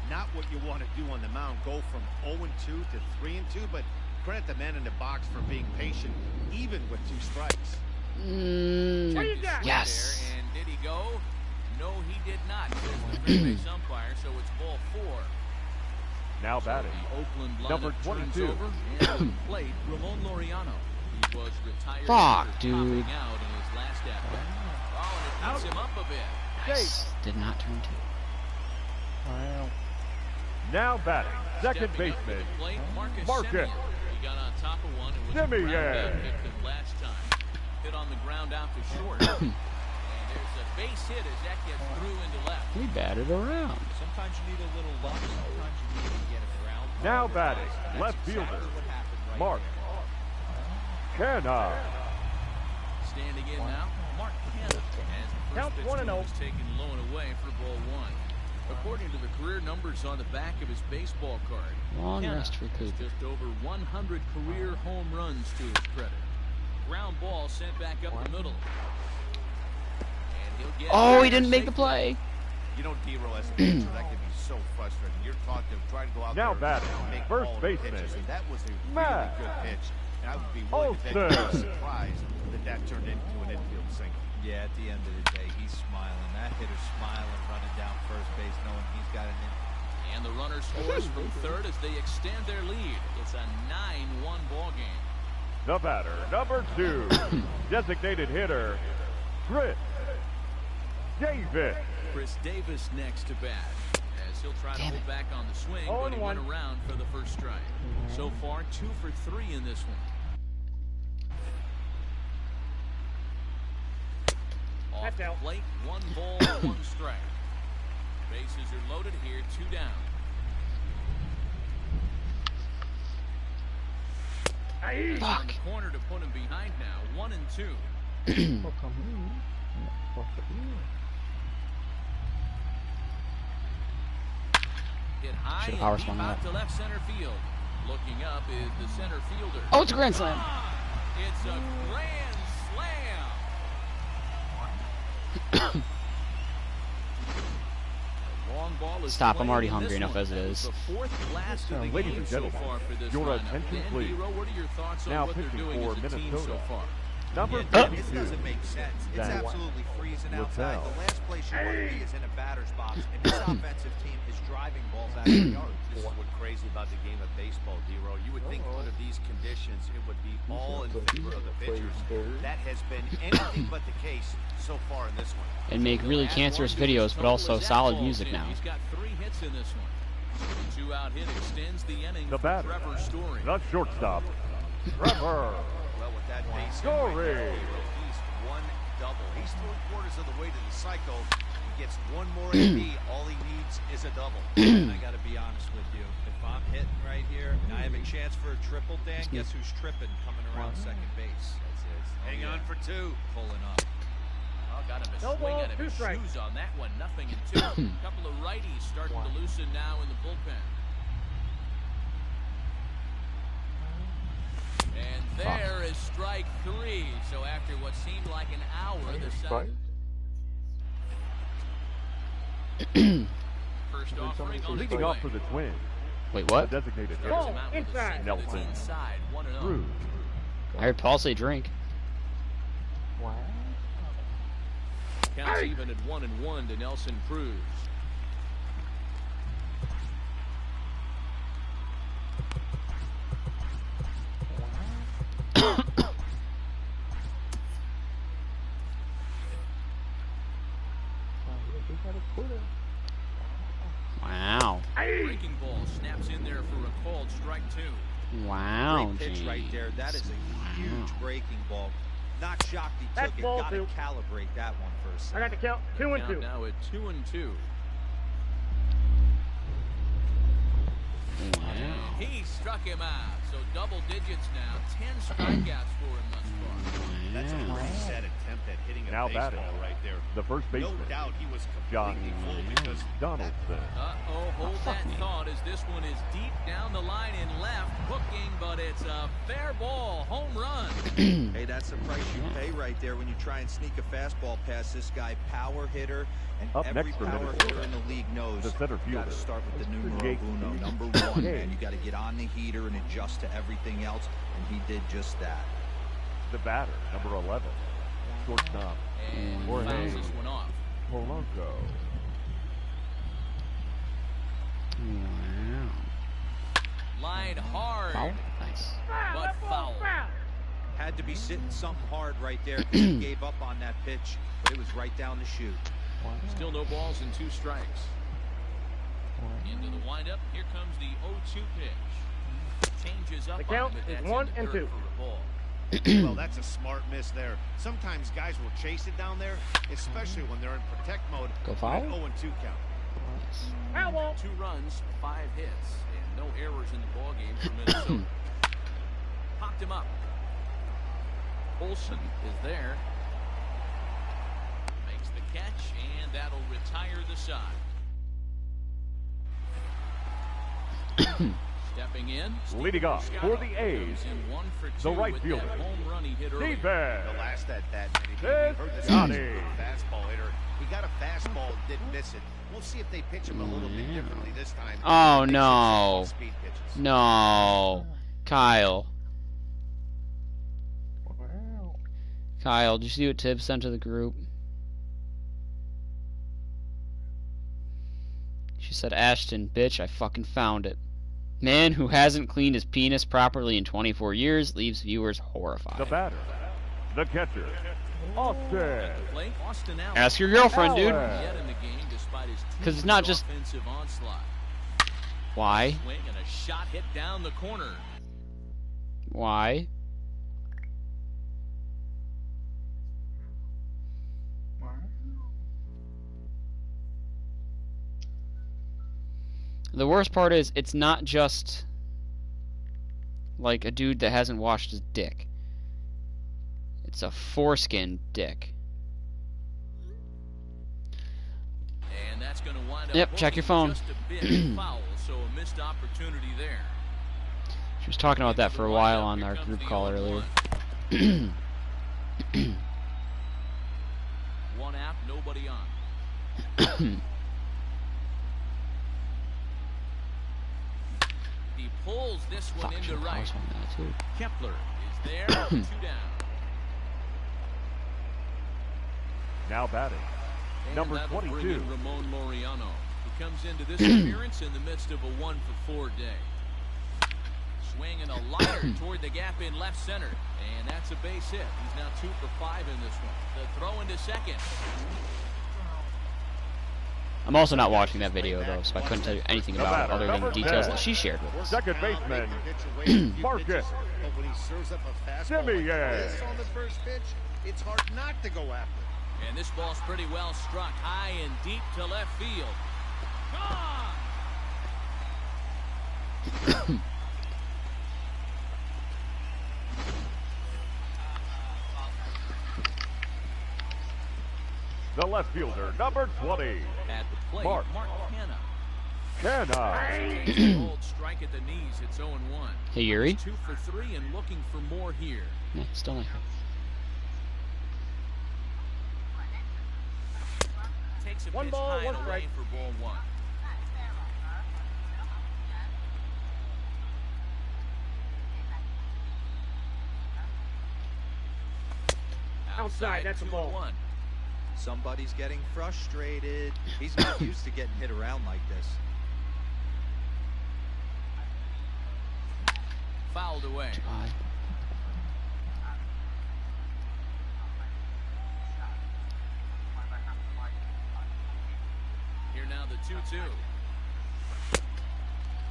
Not what you want to do on the mound, go from 0-2 to 3-2, but credit the man in the box for being patient, even with 2 strikes. Yes. There, and did he go? No, he did not. There's the third base umpire, so it's ball 4. Now batting, the Oakland number 22. Over and played Ramon Laureano. He was retired after dude. topping out in his last at-bat. Oh, and it beats him up a bit. Nice. Did not turn 2. Wow. Now batting, second baseman, Marcus. He got on top of one and was Simeon. hit him last time. Hit on the ground out to short. And there's a base hit as that gets through into left. We batted around. Sometimes you need a little luck, sometimes you need to get it around. Now batting, left fielder, Mark Canha. Standing in now, Mark Canha. As the first pitch is taken low and away for ball 1. According to the career numbers on the back of his baseball card, long rest for Cooper. Just over 100 career home runs to his credit. Ground ball sent back up the middle. And he'll get he didn't make the play. You know, D-Row as a pitcher, that can be so frustrating. You're taught to try to go out now there batting, and make first all baseman, pitches, and that was a really good pitch. And I would be willing to bet you're surprised that turned into an infield single. Yeah, at the end of the day, he's smiling. That hitter's smiling, running down first base, knowing he's got an in. And the runner scores from third as they extend their lead. It's a 9-1 ball game. The batter, number 2, designated hitter, Chris Davis. Chris Davis next to bat, as he'll try to hold back on the swing, but he went around for the first strike. So far, 2 for 3 in this one. Off the plate, 1 ball, 1 strike. Bases are loaded here, 2 down. Fuck. Corner to put him behind now, 1-2. Hit high and deep out to left center field. Looking up is the center fielder. Oh, it's a grand slam. It's a grand slam. Long ball is stop, I'm already hungry enough as it is. The 4th blast of the ladies game and so gentlemen, far for this your lineup. attention Dan please. Dero, what are your thoughts on Now what they're pitching doing for as a team so Minnesota. far? Number This doesn't make sense. It's absolutely freezing outside. Littell. The last place you want to be is in a batter's box, and this offensive team is driving balls out of the yard. This is what's crazy about the game of baseball, D-Row. You would think under these conditions it would be all in favor of the pitchers. That has been anything but the case so far in this one. And make really cancerous videos, but also solid music now. He's got 3 hits in this one. The 2-out hit extends the inning The for batter, Trevor Story. the shortstop, Trevor Well, with that base hit Story. right there, he's 1 double. He's 3/4 of the way to the cycle. He gets 1 more AB. All he needs is a double. And I got to be honest with you. If I'm hitting right here and I have a chance for a triple, Dan, guess who's tripping coming around second base? That's it. Hang on for 2. Pulling up. Oh, got him a swing out of his shoes on that one. Nothing in 2. A couple of righties starting to loosen now in the bullpen. And there is strike 3. So after what seemed like an hour, the second. First offering on leading off for the Twins. Wait, what? The designated hitter, Oh, inside. Nelson inside, 1-0. Cruz. I heard Paul say drink. Wow. Counts even at 1-1 to Nelson Cruz. Wow. Breaking ball snaps in there for a called strike 2. Wow, Great pitch right there. That is a huge breaking ball. Not shocked he That's took it. ball Got to 2. calibrate that one for a second. I got the count 2-2. Now at 2-2. And he struck him out. So double digits now. 10 strikeouts for him thus far. That's a pretty sad attempt at hitting a Now baseball batting, right there. the first baseman. No doubt he was John completely fooled because Donaldson. Hold that thought as this one is deep down the line in left, hooking, but it's a fair ball, home run. Hey, that's the price you pay right there when you try and sneak a fastball past this guy. Power hitter, and Up every next for power Minnesota, hitter in the league knows the center you got to fielder, start with the numero Jake uno, number one, man. You got to get on the heater and adjust to everything else, and he did just that. The batter, number 11, shortstop, And Jorge fouls this one off. Polanco. Wow. Line hard, Foul? Nice. but foul. Had to be sitting something hard right there because he gave up on that pitch, but it was right down the chute. Still no balls and 2 strikes. Into the windup. Here comes the 0-2 pitch. Changes up. The count on him, is that's 1 in the and dirt 2. for a ball. well, that's a smart miss there. Sometimes guys will chase it down there, especially when they're in protect mode. Go foul? 0-2 count. Foul ball. 2 runs, 5 hits, and no errors in the ball game for Minnesota. Popped him up. Olsen is there. Makes the catch, and that'll retire the side. Stepping in, Leading off for the A's, the right fielder, The last at bat, Manny, we heard this Johnny. fastball hitter. He got a fastball and didn't miss it. We'll see if they pitch him a little bit differently this time. Oh, They no. should speed pitches. No. Kyle. Wow. Kyle, did you see what Tibbs sent to the group? She said, Ashton, bitch, I fucking found it. Man who hasn't cleaned his penis properly in 24 years leaves viewers horrified. the batter, the catcher, Austin. Ask your girlfriend, dude. Yet in the game, despite his 'Cause it's not just- offensive onslaught. Why? Swing and a shot hit down the corner. Why? The worst part is, it's not just like a dude that hasn't washed his dick. It's a foreskin dick. And that's going to wind up Yep, check your phone. just a bit foul, so a missed opportunity there. She was talking about that for a while on our group call earlier. One out, nobody on. He pulls this one Fuck, into right. too. Kepler is there, 2 down. Now batting, And number that'll bring 22. in Ramon Laureano. He comes into this appearance in the midst of a 1-for-4 day. Swinging a liner toward the gap in left center. And that's a base hit. He's now 2 for 5 in this one. The throw into second. I'm also not watching that video, though, so I couldn't tell you anything about it other than the details that she shared with us. Second baseman, Marcus But when he serves up a fastball like Simeon. this on the first pitch, it's hard not to go after it. And this ball's pretty well struck high and deep to left field. Gone! the left fielder, number 20, At the plate, Mark Canna. Canna. Takes a bold strike at the knees. It's 0-1. Hey, Yuri. 2 for 3 and looking for more here. Yeah, still not. Takes a One pitch ball, high one and away strike. for ball 1. Outside, that's a ball. 2-1. Somebody's getting frustrated. He's not used to getting hit around like this. Fouled away. God. Here now the 2-2.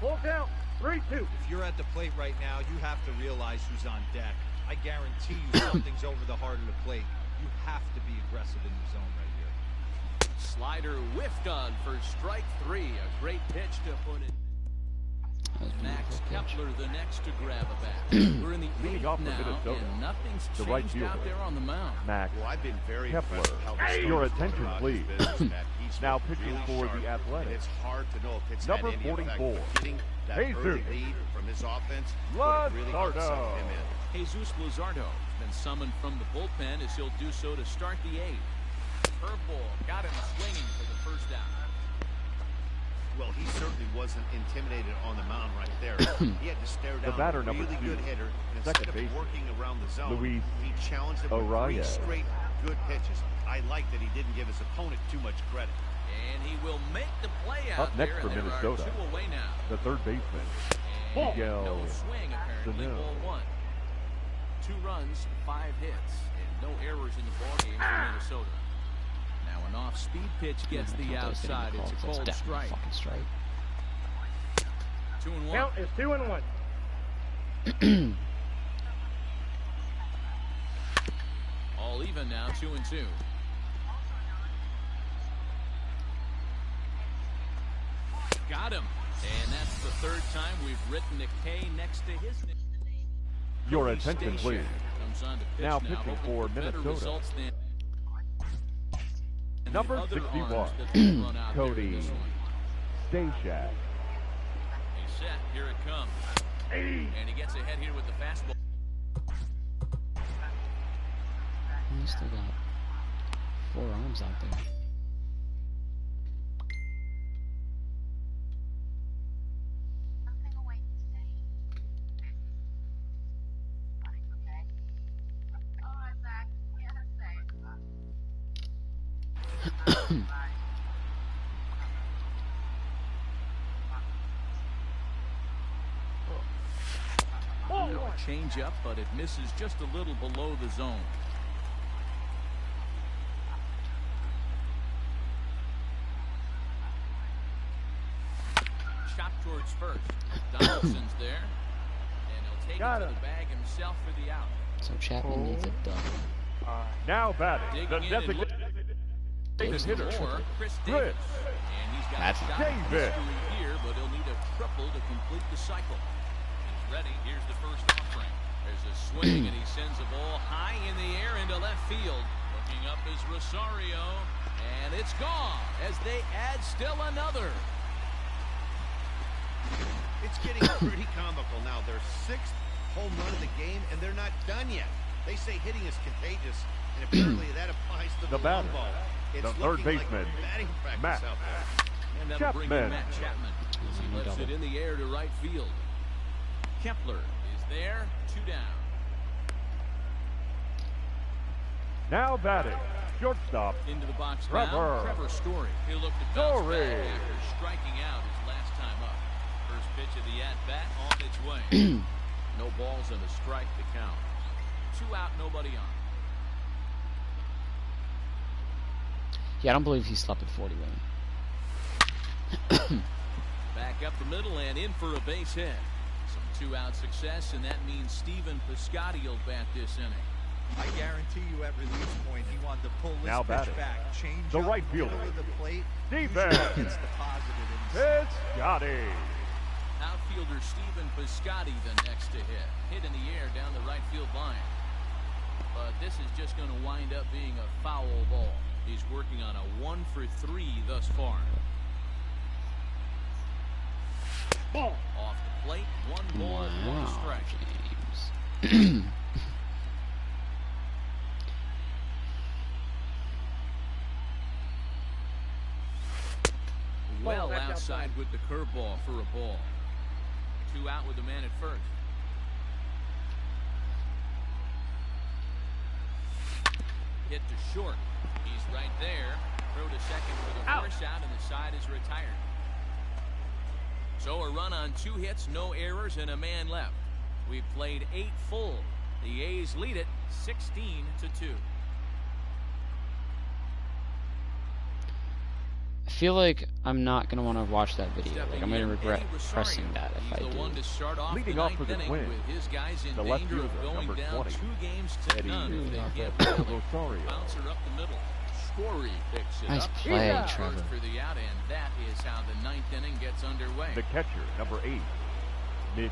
Full count. 3-2. If you're at the plate right now, you have to realize who's on deck. I guarantee you something's over the heart of the plate. You have to be aggressive in the zone right here. Slider whiffed on for strike 3. A great pitch to put it. Max Kepler the next to grab a bat. We're in the eighth now, and nothing's changed out there on the mound. Max Well, I've been very Kepler. impressed with how the Your Stones attention, go about please. his business, Matt. He's Now worked pitching really for sharp, the Athletics. and it's hard to know if it's Number had any effect 44. of getting that Jesus. early lead from his offense. Would have really Luzardo. settled him in. Jesus Luzardo has been summoned from the bullpen as he'll do so to start the eighth. Curveball got him swinging for the first out. Well, he certainly wasn't intimidated on the mound right there. He had to stare The down batter, a number really 2, good hitter, and second instead of baseman, working around the zone, Luis he challenged him with 3 Araya. straight good pitches. I like that he didn't give his opponent too much credit. And he will make the play out Up next there, for and there Minnesota, are 2 away now. the third baseman, And Miguel no swing, apparently. Sano. Ball 1. 2 runs, 5 hits, and no errors in the ballgame for Minnesota. Now an off-speed pitch gets the outside. It's a cold strike. Fucking strike. 2-1. Count is 2-1. All even now, 2-2. Got him. And that's the 3rd time we've written a K next to his name. Your attention, please. Comes on to pitch Now now, pitching hoping for better Minnesota. results than Number the other 61, arms that they've run out there in Cody this one. Stashak. He's set. Here it comes. And he gets ahead here with the fastball. He's still got 4 arms out there. Change up, but it misses just a little below the zone. Shot towards first. Donaldson's there, and he'll take it to the bag himself for the out. So Chapman needs a double. Now batting, the Digging in and designated hitter, more, Chris Chris Davis. And he's got That's a shot at Davis. history here, but he'll need a triple to complete the cycle. He's ready. Here's the first offering. There's a swing, and he sends a ball high in the air into left field. Looking up is Rosario, and it's gone as they add still another. It's getting pretty comical now. Their 6th home run of the game, and they're not done yet. They say hitting is contagious, and apparently that applies to The the long batter, ball. It's the third looking like baseman, batting practice Matt out there. And that'll bring in Chapman. Matt Chapman as he lifts it in the air to right field. Kepler is there, 2 down. now batting, shortstop, Into the box Trevor. now, Trevor Story. He'll look to bounce Story. back after striking out his last time up. First pitch of the at-bat on its way. No balls and a strike to count. 2 out, nobody on. Yeah, I don't believe he slept at 40 with him. Back up the middle and in for a base hit. Some 2-out success, and that means Stephen Piscotty will bat this inning. I guarantee you at release point, he wanted to pull this Now pitch batting, back, change the up, right fielder, middle of the plate, defense, usually gets deposited inside. Piscotty. Outfielder Stephen Piscotty the next to hit. Hit in the air down the right field line. But this is just going to wind up being a foul ball. He's working on a 1 for 3 thus far. Ball. Off the plate, 1 ball and 1 strike. James. Well that's outside with the curveball for a ball. 2 out with the man at first. Hit to short. He's right there. Throw to second for the force out, and the side is retired. So a run on 2 hits, no errors, and a man left. We've played 8 full. The A's lead it 16-2. I feel like I'm not going to want to watch that video. Like, I'm going to regret pressing that if I do. Leading off for the Twins, the left fielder, number 20, Eddie Rosario. Bouncer up the middle. Story picks it Nice up. play, Trevor. For the out, and that is how the 9th inning gets underway. The catcher, number 8, Mitch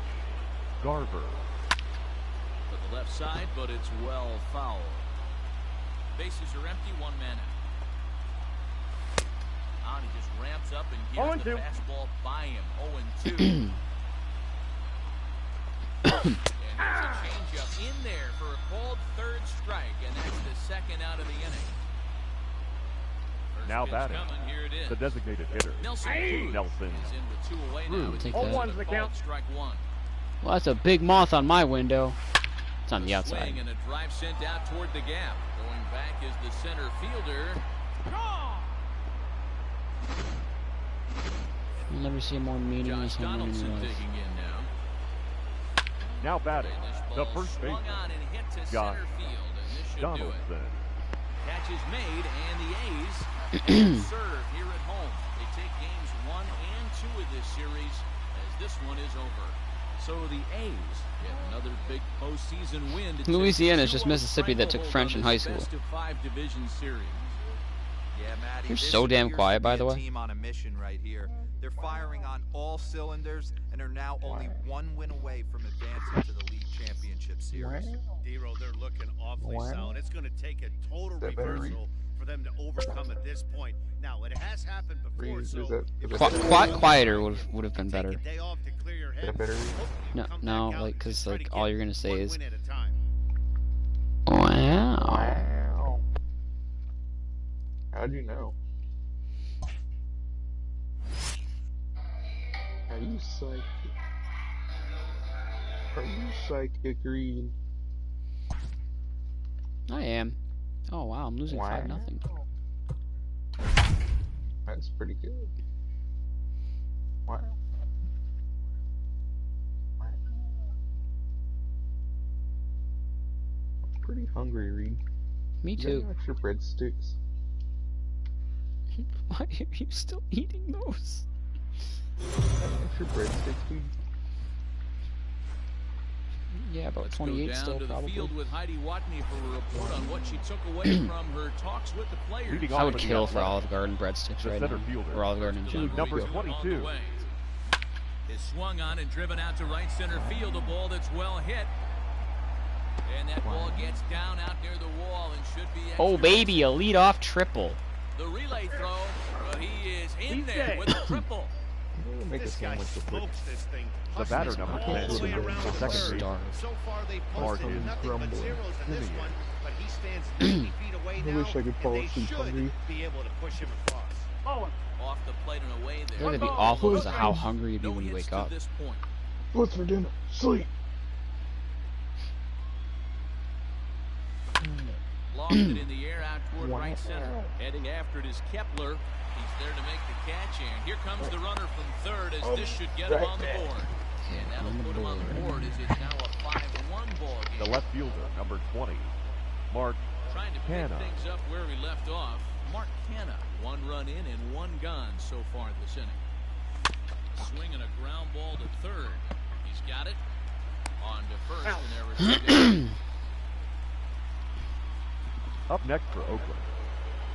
Garver. To the left side, but it's well fouled. Bases are empty, one man out. He just ramps up and here's the fastball by him. 0-2. And there's a changeup in there for a called third strike, and that's the second out of the inning. First Now batting, here it is. the designated hitter, Nelson is in with 2 away now. Take that. 0-1's the count. Strike one. Well, that's a big moth on my window. It's on the outside. Swing and a drive sent out toward the gap. Going back is the center fielder. You'll never see a more meaningless home run in your life. Digging in now. now batting, the first baseman, Josh Donaldson. Catch is made, and the A's serve here at home. They take games 1 and 2 of this series as this one is over. So the A's get another big postseason win. Louisiana is just Mississippi that took French in high school. Best of 5 division series. Yeah, Matty, You're so damn quiet, by the way. Team on a mission right here. They're firing on all cylinders and are now only 1 win away from advancing to the league championship series. D-Row, they're looking awfully solid. It's going to take a total reversal for them to overcome at this point. Now, it has happened before, so quieter would have been better. Take a day off to clear your head. No, like, cause like all you're gonna say is, wow. How'd you know? Are you psychic? Are you psychic, Reed? I am. Oh wow, I'm losing 5-0. That's pretty good. Wow. I'm pretty hungry, Reed. Me too. You got extra breadsticks? Why are you still eating those? Extra breadsticks, dude. Yeah, about 28 still to probably. The field with Heidi Watney for a report on what she took away from her talks with the players. I would kill for Olive Garden breadsticks right now. Or Olive Garden in general. Number 22. Is swung on and driven out to right center field. A ball that's well hit. And that ball gets down out near the wall and should be. Oh baby, a leadoff triple. The relay throw, but he is in there with a triple. This guy smokes this thing. The batter number 10, the second baseman. So far they posted nothing but zeros in this one, but he stands 90 feet away now, I wish I could fall and they asleep hungry. should be able to push him across. Off the plate and away there. It's gonna be awful because of how hungry you'd be when you wake up. What's for dinner? Sleep. Lost it in the air out toward right center. Heading after it is Kepler. He's there to make the catch, and here comes the runner from third as this should get him on the board. And that'll put him on the board as it's now a 5-1 ball game. The left fielder, number 20, Mark Trying to pick Canna. things up where we left off. Mark Canna, 1 run in and 1 gone so far this inning. Swinging a ground ball to third. He's got it. On to first, and there was Up next for Oakland,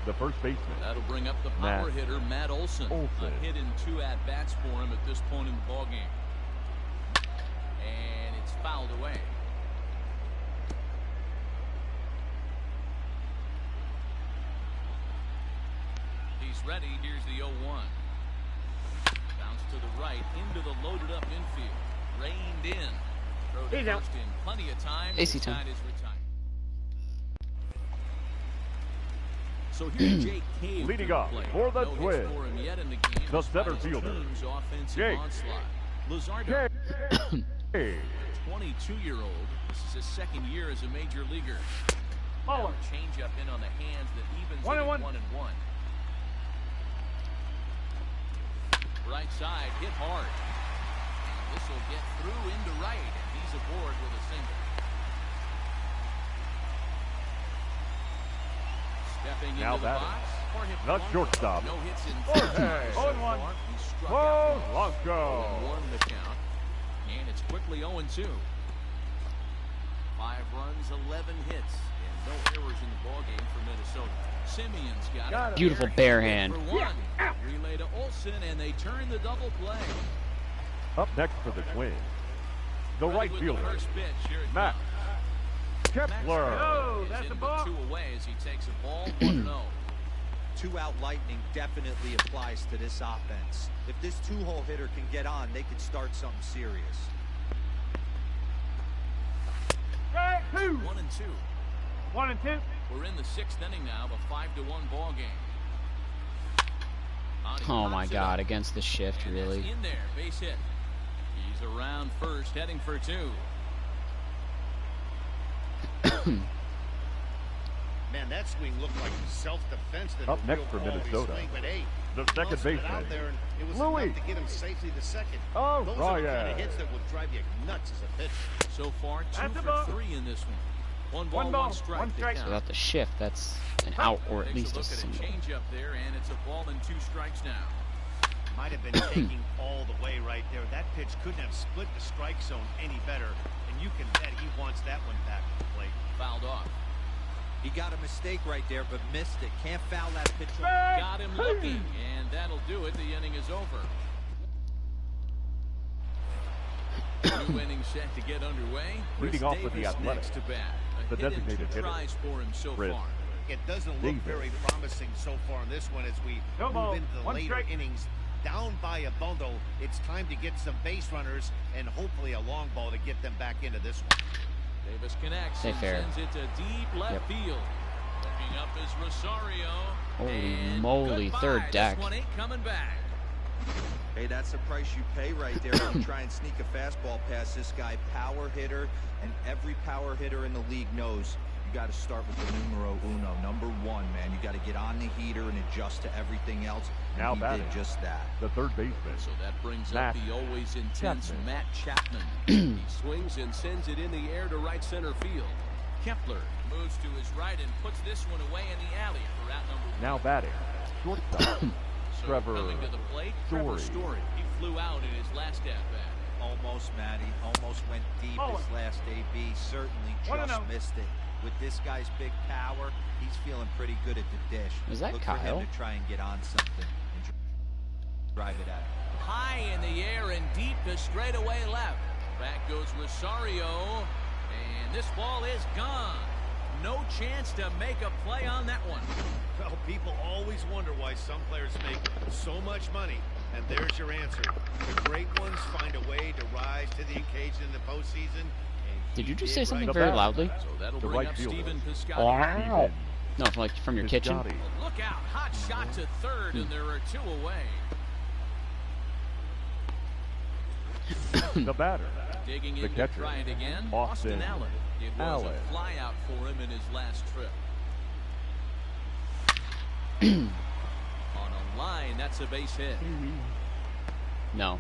the first baseman. That'll bring up the power hitter, Matt Olson. A hit in 2 at-bats for him at this point in the ballgame. And it's fouled away. He's ready. Here's the 0-1. Bounce to the right, into the loaded-up infield. Reined in. Throw to first in plenty of time. AC time. Is retired. So here's Jake Cave leading off for the Twins, the center fielder, Jake. Luzardo, 22-year-old. This is his 2nd year as a major leaguer. Change up in on the hands that evens it at 1-1. Right side hit hard. And this will get through into right, and he's aboard with a single. Stepping now into the batting, box, the shortstop, no hits in Jorge Polanco. 1 the count, and it's quickly 0-2. 5 runs, 11 hits, and no errors in the ballgame for Minnesota. Simeon's got it. Beautiful bare hand. Relay to Olsen, and they turn the double play. Up next for the Twins, The right fielder, Matt Kepler. Oh, that's a ball. 2 away as he takes a ball 1-0. 2-out lightning definitely applies to this offense. If this 2-hole hitter can get on, they could start something serious. 2. 1-2. 1-2. We're in the 6th inning now of a 5-1 ball game. Oh my God! Against the shift, And really. that's in there, base hit. He's around first, heading for 2. Man, that swing looked like self-defense. Up next for Minnesota, the second baseman, Louis. To get him safely to second. Oh, Those are the kind of hits that will drive you nuts as a pitcher. So far, 2 for 3 in this one. 1 ball, 1 strike. One strike. So without the shift, that's an out or at Takes least a a look at single. a change up there, and it's a ball and 2 strikes now. Might have been taking all the way right there. That pitch couldn't have split the strike zone any better, and you can bet he wants that one back to the plate. Fouled off. He got a mistake right there, but missed it. Can't foul that pitch. Got him looking, and that'll do it. The inning is over. New inning set to get underway. Leading off with the Davis Athletic, next to bat. the A hit and designated 2 hitter, tries for him so Chris far. It doesn't look very promising so far in this one as we move into the later innings. Down by a bundle, it's time to get some base runners and hopefully a long ball to get them back into this one. Davis connects Stay and fair. sends it to deep left field. Looking up is Rosario. Holy and moly, goodbye. third deck. This one ain't coming back. Hey, that's the price you pay right there when you try and sneak a fastball past this guy. Power hitter, and every power hitter in the league knows you got to start with the numero uno, number 1, man. You got to get on the heater and adjust to everything else. And Now he batting, did just that. the third baseman, So that brings Matt up the always intense Chapman. Matt Chapman. He swings and sends it in the air to right center field. Kepler moves to his right and puts this one away in the alley for out number 1. now batting, shortstop, So Trevor coming to the plate, Trevor Story. He flew out in his last at-bat. Almost, Matty. Almost went deep his last AB. Certainly just missed it. With this guy's big power, he's feeling pretty good at the dish. Was that Look Kyle? for him to try and get on something and drive it at. High in the air and deep to straightaway left. Back goes Rosario, and this ball is gone. No chance to make a play on that one. Well, people always wonder why some players make so much money, and there's your answer. The great ones find a way to rise to the occasion in the postseason. Did you just say something The very bat. loudly? So that'll The bring right up fielder. Stephen Piscotty. Wow. No, from your kitchen. Piscotty. Look out, hot shot to third, and there are 2 away. The batter, Digging the in to catcher, try it again, Austin Allen. It was Allen. a fly out for him in his last trip. On a line, that's a base hit. No.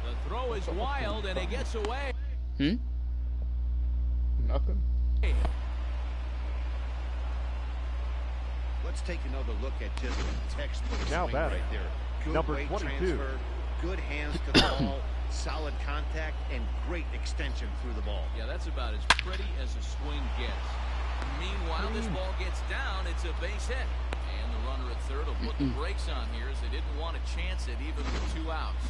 The throw is wild, and it gets away. Nothing. Let's take another look at just a textbook Now swing batting, right there. Good number weight 22. transfer, good hands to the ball, solid contact, and great extension through the ball. Yeah, that's about as pretty as a swing gets. Meanwhile, this ball gets down. It's a base hit. And the runner at third will put the brakes on here as they didn't want to chance it even with 2 outs.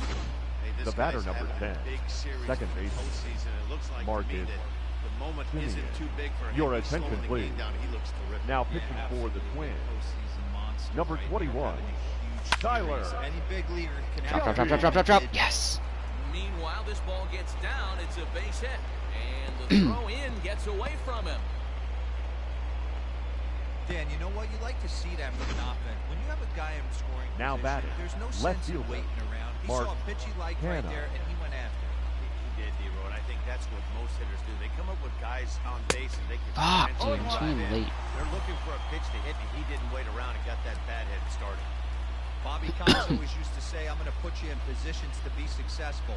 Hey, this The batter, guy's number having a 10, big series second in the baseman, postseason. It looks like to me Marcus that the moment Simeon. isn't too big for him. Your He's slowing attention, the please. game down. He looks terrific. Now pitching for the Twins, number 21, Tyler. Any big leaguer can Drop. Yes. Meanwhile, this ball gets down. It's a base hit. And the throw in gets away from him. Dan, you know what? You like to see that from an offense. When you have a guy in scoring Now position, batting, there's no left sense in fielder, waiting around. He Mark saw a pitch he liked right Hanna. there, and he went after it. He did, D-Row, and I think that's what most hitters do. They come up with guys on base and they can Fuck, potentially dude, drive too in. late. They're looking for a pitch to hit, and he didn't wait around and got that bad head started. Bobby Cox always used to say, I'm going to put you in positions to be successful.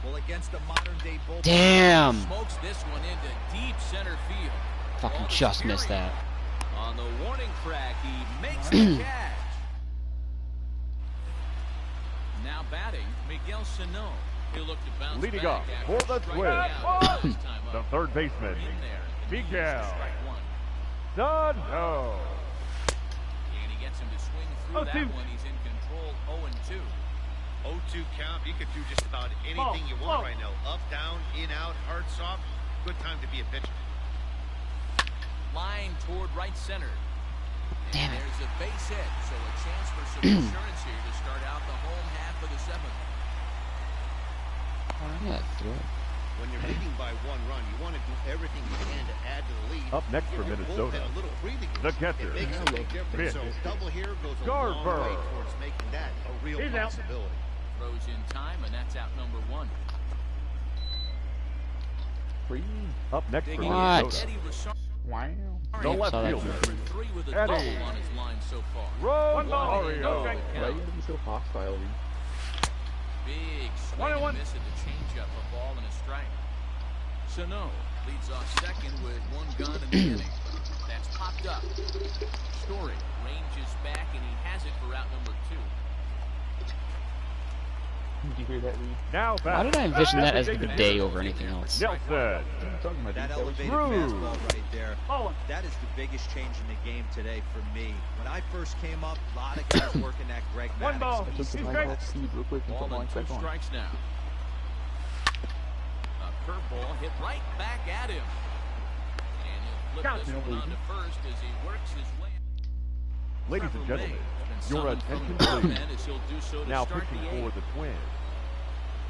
Well, against a modern-day bullpen... Damn. Smokes this one into deep center field. Fucking Ball to just missed Perry. that. On the warning track, he makes the catch. Now batting, Miguel Sano. He'll look to bounce Leading back off after for the striking Twins, out his time the up. third baseman, In there, and he uses Miguel strike 1. Sano. And he gets him to swing through that one. He's in control 0-2. 0-2 count. You could do just about anything you want right now. Up, down, in, out, hard, soft. Good time to be a pitcher. Line toward right center. Damn and it. There's a base hit, so a chance for some insurance here to start out the home half of the seventh. Yeah, throw it. When you're leading by 1 run, you want to do everything you can to add to the lead. Up next for Minnesota, the catcher. It makes a big difference. So double here goes a long way towards making that a real possibility. Throws in time, and that's out number 1. Up next for What? Minnesota. Wow. The left saw that fielder, Three with a Eddie. double on his line so far. Rosario. Why are you gonna be so hostile? Big swing and miss at the changeup, a ball and a strike. Sano leads off second with 1 gun in the inning. That's popped up. Story ranges back, and he has it for out number 2. Did you hear that, Reed? Now back. Why did I envision that as the day over anything else? Nelson. That elevated fastball right there, that is the biggest change in the game today for me. When I first came up, a lot of guys working that Greg Maddux. I took the line speed real quick and put Ball line and 2 back on. strikes now. A curveball hit right back at him. And he'll flip this one on to first as he works his way. Ladies and gentlemen, your attention please. Now pitching for the Twins,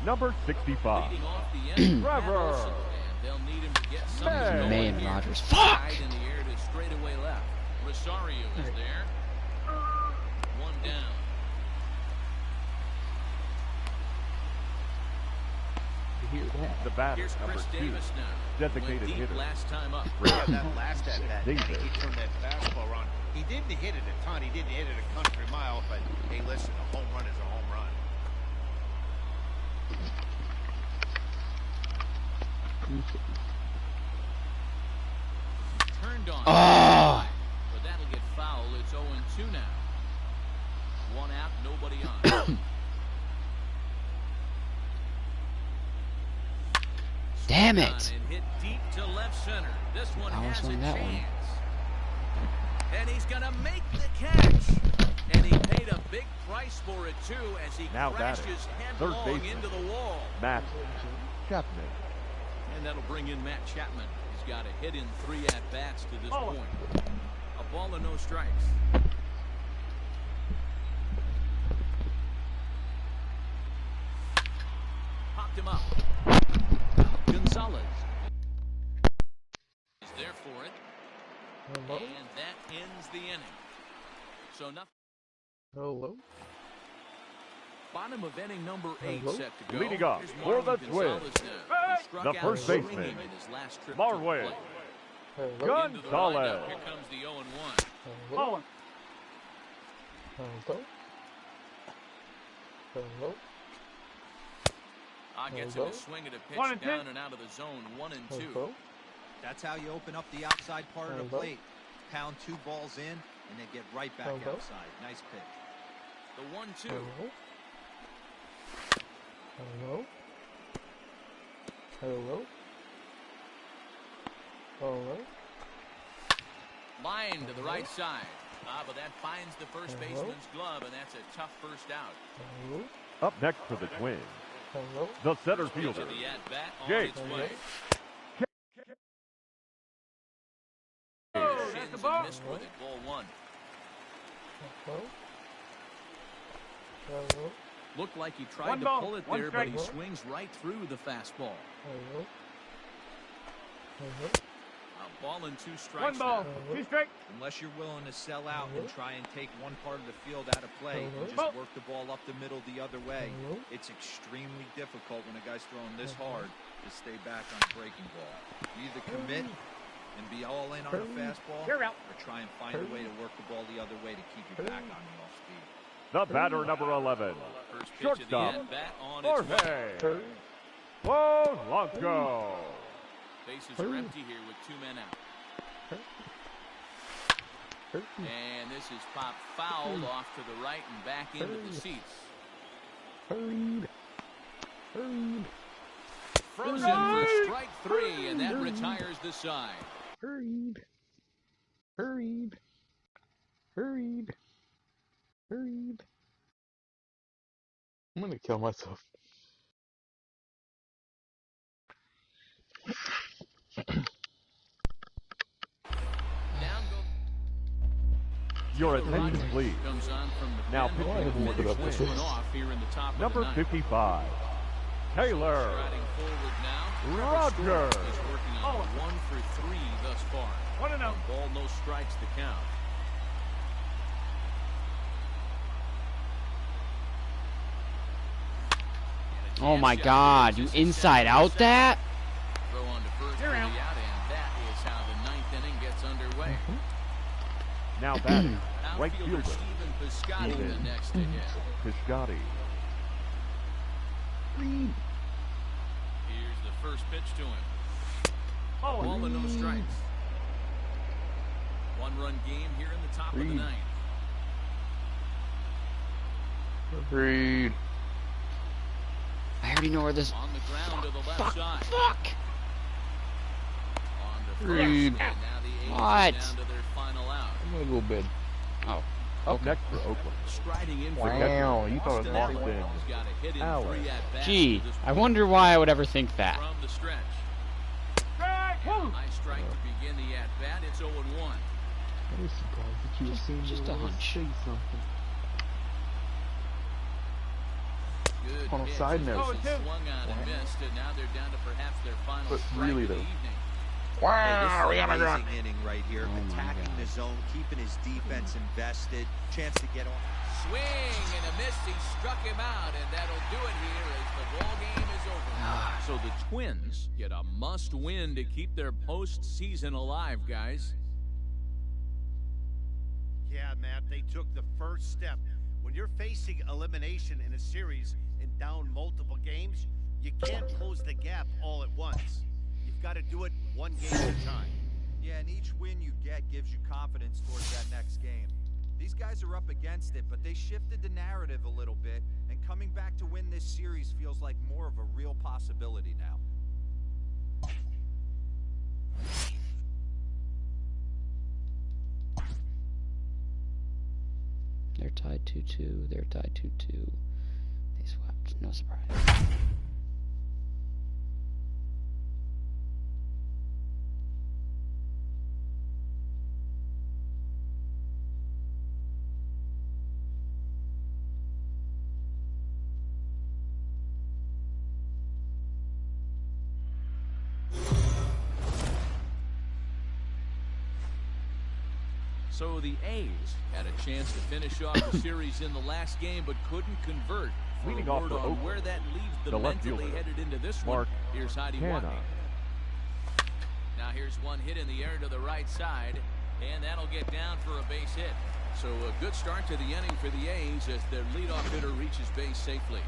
number 65, Leading off the end, Trevor. and they'll need him to get something Hey. going May and here. Rogers. Fuck! Side in the air to straightaway left. Rosario is there. 1 down. You hear that? the batter, Here's number Chris 2, Davis now. designated Went deep hitter. last time up. Yeah, that last at bat, Davis. he turned that fastball around. He didn't hit it a ton. He didn't hit it a country mile, but hey, listen, a home run is a home run. Turned on. Oh! But that'll get foul. It's 0-2 now. 1 out, nobody on. Damn Swung it! on and hit deep to left center. This one I was has a on that one. chance. And he's gonna make the catch. And he paid a big price for it too as he Now crashes batting, headlong third baseman. into the wall. Matt Chapman. And that'll bring in Matt Chapman. He's got a hit in 3 at-bats to this point. A ball and no strikes. Popped him up. Gonzalez is there for it. Hello? And that ends the inning. So nothing. Hello? Bottom of inning number 8 Hello? set to go. Leading off Here's for the Marwin Twins, Gonzalez now, who struck the out first swinging baseman, in his last trip to the Marwin plate. Hello? Into the Gonzalez. windup. Here comes the 0-1. Hello? Hello? Hello? Gets him Hello? to swing at a pitch 1 and 2. down and out of the zone. 1 and 2. Hello? That's how you open up the outside part of the Hello? plate. Pound 2 balls in, and then get right back Hello? outside. Nice pitch. The 1-2. Hello? Hello? Hello? Hello? Line to the right side. But that finds the first Hello? baseman's glove, and that's a tough first out. Hello? Up next for the Twins, Hello? the center Pitch fielder, of the at-bat on Jake. its way. Oh, that's Shins the ball. and missed with it. Ball 1. Hello? Hello? Looked like he tried 1 to ball, pull it 1 there, but he strike. swings right through the fastball. Hello? Hello? A ball and 2 1 strikes ball, now. 2 strike. Unless you're willing to sell out and try and take one part of the field out of play and just Hello? work the ball up the middle the other way, Hello? it's extremely difficult when a guy's throwing this hard to stay back on a breaking ball. You either commit and be all in on a fastball You're out. or try and find a way to work the ball the other way to keep you back on the off speed. the batter, number 11, First pitch of the shortstop, at-bat on its way. Jorge Polanco. Bases are empty here with 2 men out. And this is popped fouled off to the right and back into the seats. Hurried. Hurried. Frozen for strike 3, and that retires the side. Hurried. Hurried. Hurried. Hurried. I'm gonna kill myself. Your attention, please. Now pitching for the Twins. Number 55, Taylor Rogers. He's working on 1 for 3 thus far. 1-0. Ball, no strikes to count. Oh my God! You inside out that? Throw on to first for the out, and that is how the 9th inning gets underway. Now batting, right Outfielder fielder Stephen Piscotty the next to hit. Piscotty. Here's the first pitch to him. Ball and no strikes. 1-run game here in the top of the 9th. Agreed. I already know where this. On the ground to the left side. Fuck! On to first, Agreed. and now the A's What? are down to their final out. I'm gonna go bed. Oh. Up next for Oakland. Striding in for Wow, you thought it was Austin Boston. Allen's got a hit in Allen. 3 at-bats Gee, to this I point. wonder why I would ever think that. From the stretch. Strike. Woo. Nice strike to begin the at-bat. It's 0-1. I was surprised that you were seeing just a hunch. say something. Good On a pitch. side note. Swung on and missed, and now they're down to perhaps their final But strike really of the though. evening. Wow, we Hey, got this a is an run. amazing inning right here. Oh my Attacking God. the zone, keeping his defense invested. Chance to get on. Swing and a miss. He struck him out, and that'll do it here as the ball game is over. So the Twins get a must-win to keep their postseason alive, guys. Yeah, Matt, they took the first step. When you're facing elimination in a series and down multiple games, you can't close the gap all at once. You've got to do it one game at a time. Yeah, and each win you get gives you confidence towards that next game. These guys are up against it, but they shifted the narrative a little bit, and coming back to win this series feels like more of a real possibility now. They're tied 2-2. They're tied 2-2. They swept. No surprise. So the A's had a chance to finish off the series in the last game, but couldn't convert. For Leading a off word for on Oakland, where that leaves the them left mentally fielder, headed into this Mark one. Here's Heidi Hanna. Watney. Now here's one hit in the air to the right side, and that'll get down for a base hit. So a good start to the inning for the A's as their leadoff hitter reaches base safely.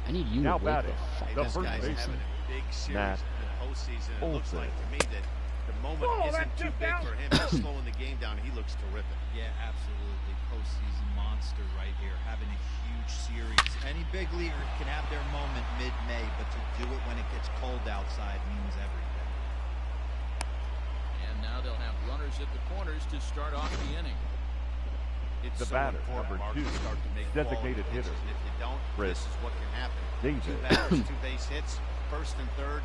I need you Now to wake batting, the fuck the up. This first guy's baseman, having a big series Matt in the postseason. It looks Olson. like to me that the moment isn't too big for him. He's slowing the game down. He looks terrific. Yeah, absolutely. Postseason monster right here, having a huge series. Any big leaguer can have their moment mid-May, but to do it when it gets cold outside means everything. And now they'll have runners at the corners to start off the inning. It's The so batter, important, number Mark, 2, to start to make designated quality pitches. hitter, And if you don't, Chris this is what can happen. Davis. 2 batters, 2 base hits, first and third,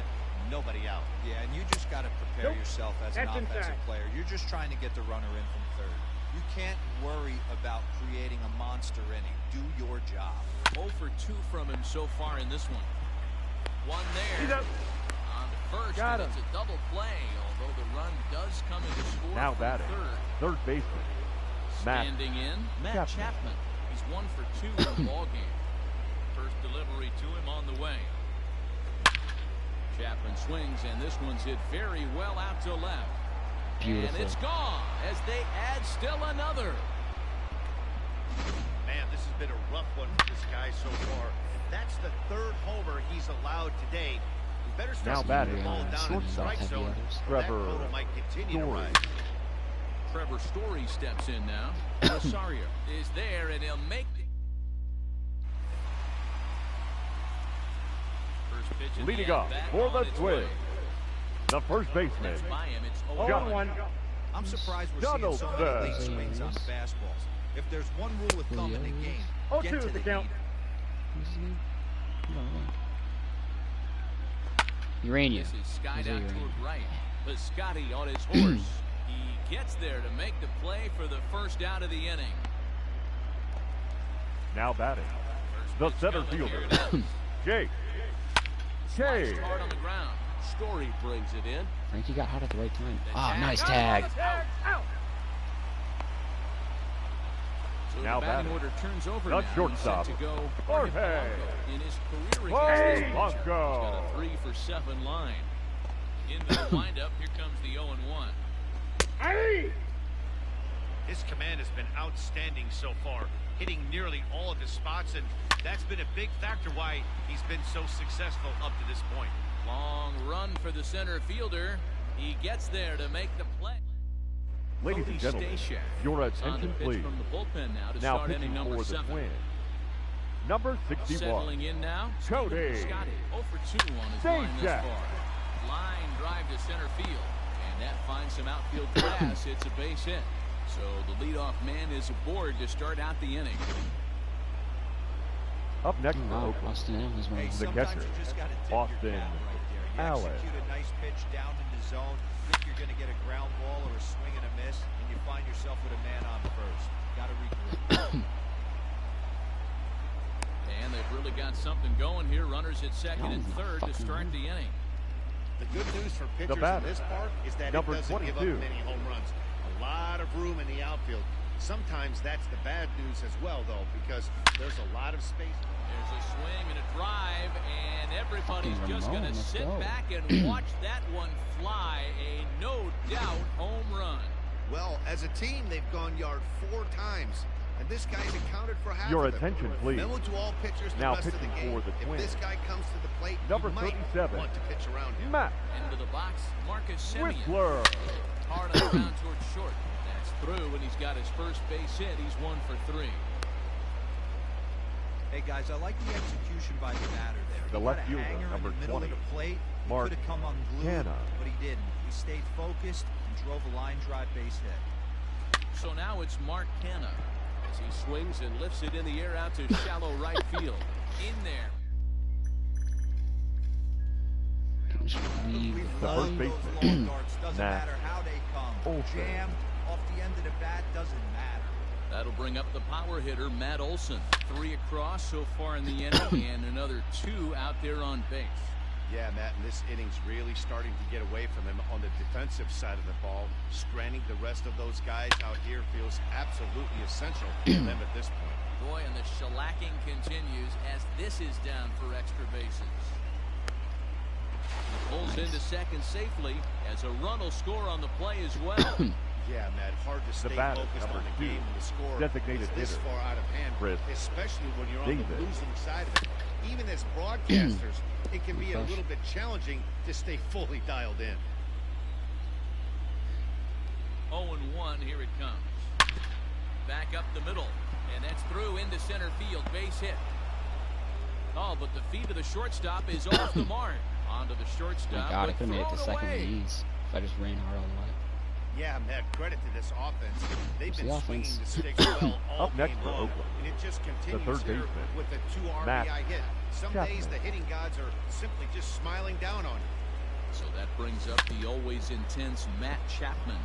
nobody out. Yeah, and you just got to prepare yourself as an That's offensive inside. player. You're just trying to get the runner in from third. You can't worry about creating a monster inning. Do your job. 0 for 2 from him so far in this one. One He's there. up. On the first, Got and him. it's a double play, although the run does come in to score Now from batting, third. third baseman, Matt Standing in, Matt Chapman. He's 1 for 2 in the ball game. First delivery to him on the way. Chapman swings, and this one's hit very well out to left. Beautiful. And it's gone as they add still another. Man, this has been a rough one for this guy so far. That's the 3rd homer he's allowed today. We better start Now keeping batting, the ball down in the shortstop, strike zone. That Trevor total might continue to Story. rise. Trevor Story steps in now. Rosario is there, and he'll make the first pitch in Leading the up at-bat for on the its Twins, way. the first baseman, Next by him, it's Josh I'm surprised we're seeing so many late swings on fastballs. If there's one rule of thumb in the game, get to the count. Urania. This is skied out toward right. Piscotti on his horse. He gets there to make the play for the first out of the inning. Now batting, the center fielder, Jake. Hard on the ground. Story brings it in. Frankie got hot at the right time. Ah, nice tag. So now the batting order turns over the now. shortstop, Jorge. In his career against this pitcher, he's got a 3 for 7 line. Into the windup, here comes the 0-1. His command has been outstanding so far, hitting nearly all of his spots, and that's been a big factor why he's been so successful up to this point. Long run for the center fielder. He gets there to make the play. Ladies and gentlemen, your attention please. From the bullpen now to now start pitching inning number for the 7. Twins, number 61. Settling in now, Cody. Scotty, 0 for 2 on his line this far. Line drive to center field, and that finds some outfield grass. It's a base hit. So the leadoff man is aboard to start out the inning. Up next for Oakland, Austin Allen is one of the catcher, Austin Allen. Execute a nice pitch down in the zone. Think you're going to get a ground ball or a swing and a miss, and you find yourself with a man on first. Got to regroup. And they've really got something going here. Runners at second and third to start the inning. The good news for pitchers in this park is that it doesn't give up many home runs. A lot of room in the outfield. Sometimes that's the bad news as well, though, because there's a lot of space. There's a swing and a drive, and everybody's just going to sit back and watch that one fly. A no-doubt home run. Well, as a team, they've gone yard 4 times, and this guy's accounted for half Your of them. attention, please. Memo to all pitchers now the rest pitching of the game. for the If Twins, this guy comes to the plate, number you might 37, want to pitch around him. Matt into the box, Marcus Semien. Whistler. Hard on the ground towards short. That's through, and he's got his first base hit. He's 1 for 3. Hey guys, I like the execution by the batter there. The left fielder, number 20, Mark could have come unglued, but he didn't. He stayed focused and drove a line drive base hit. So now it's Mark Canha as he swings and lifts it in the air out to shallow right field. In there. The first baseman, doesn't matter how they come. Jammed off the end of the bat doesn't matter. That'll bring up the power hitter, Matt Olson. 3 across so far in the inning, and another 2 out there on base. Yeah, Matt, and this inning's really starting to get away from him on the defensive side of the ball. Stranding the rest of those guys out here feels absolutely essential for them at this point. Boy, and the shellacking continues as this is down for extra bases. He pulls into second safely as a run will score on the play as well. Yeah, Matt, hard to stay focused on the game when the score designated is this hitter, far out of hand, Chris especially when you're on the losing side of it. Even as broadcasters, it can be a little bit challenging to stay fully dialed in. 0-1, here it comes. Back up the middle, and that's through into center field, base hit. Oh, but the feet of the shortstop is off the mark. Onto the shortstop. Oh God, I could have made it to second leads if I just ran hard all the way. Yeah, Matt, credit to this offense. They've been swinging the sticks well all Up next game for long, Oakland, and it just continues the third here baseman, with a 2 Matt RBI hit. Some Chapman. days the hitting gods are simply just smiling down on you. So that brings up the always intense Matt Chapman.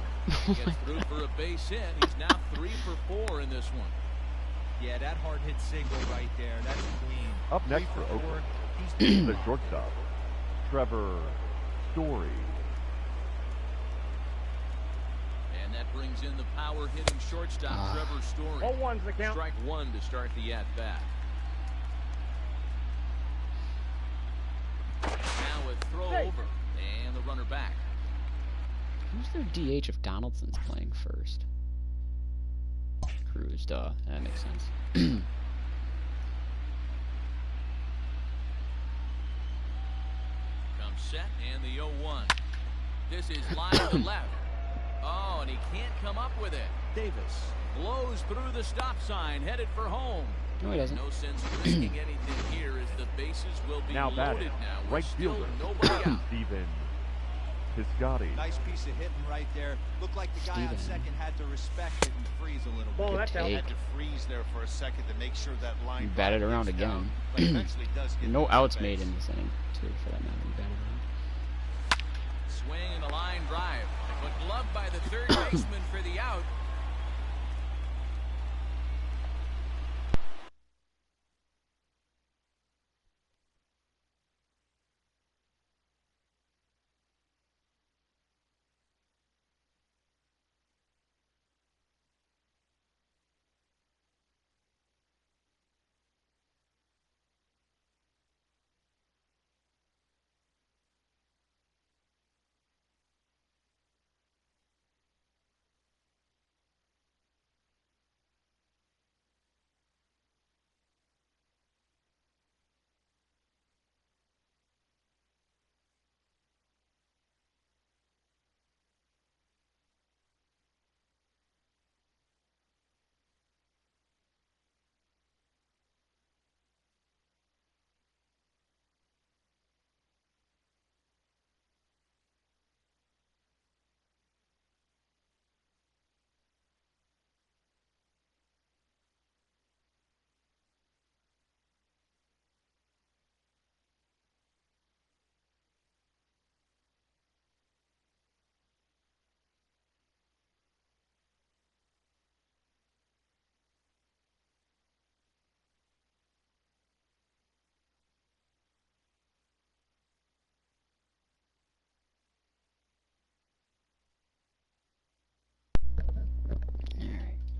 Gets through for a base hit. He's now 3 for 4 in this one. Yeah, that hard hit single right there. That's clean. Up next for Oakland, the shortstop, Trevor Story. And that brings in the power hitting shortstop, Trevor Story. 0-1's the count. Strike 1 to start the at-bat. Now a throw over, and the runner back. Who's their DH if Donaldson's playing first? Cruz, duh. That makes sense. Comes set, and the 0-1. This is line to left. Oh, and he can't come up with it. Davis blows through the stop sign, headed for home. No, he doesn't. No sense risking anything here as the bases will be now loaded batting, now. right Still fielder, nobody out. Steven Piscotti. Nice piece of hitting right there. Looked like the guy on second had to respect it and freeze a little bit. That's out. Had to freeze there for a second to make sure that line. You batted around again. No outs made in this inning, too, for that matter. You batted around. Swing and a line drive, but gloved by the third baseman for the out.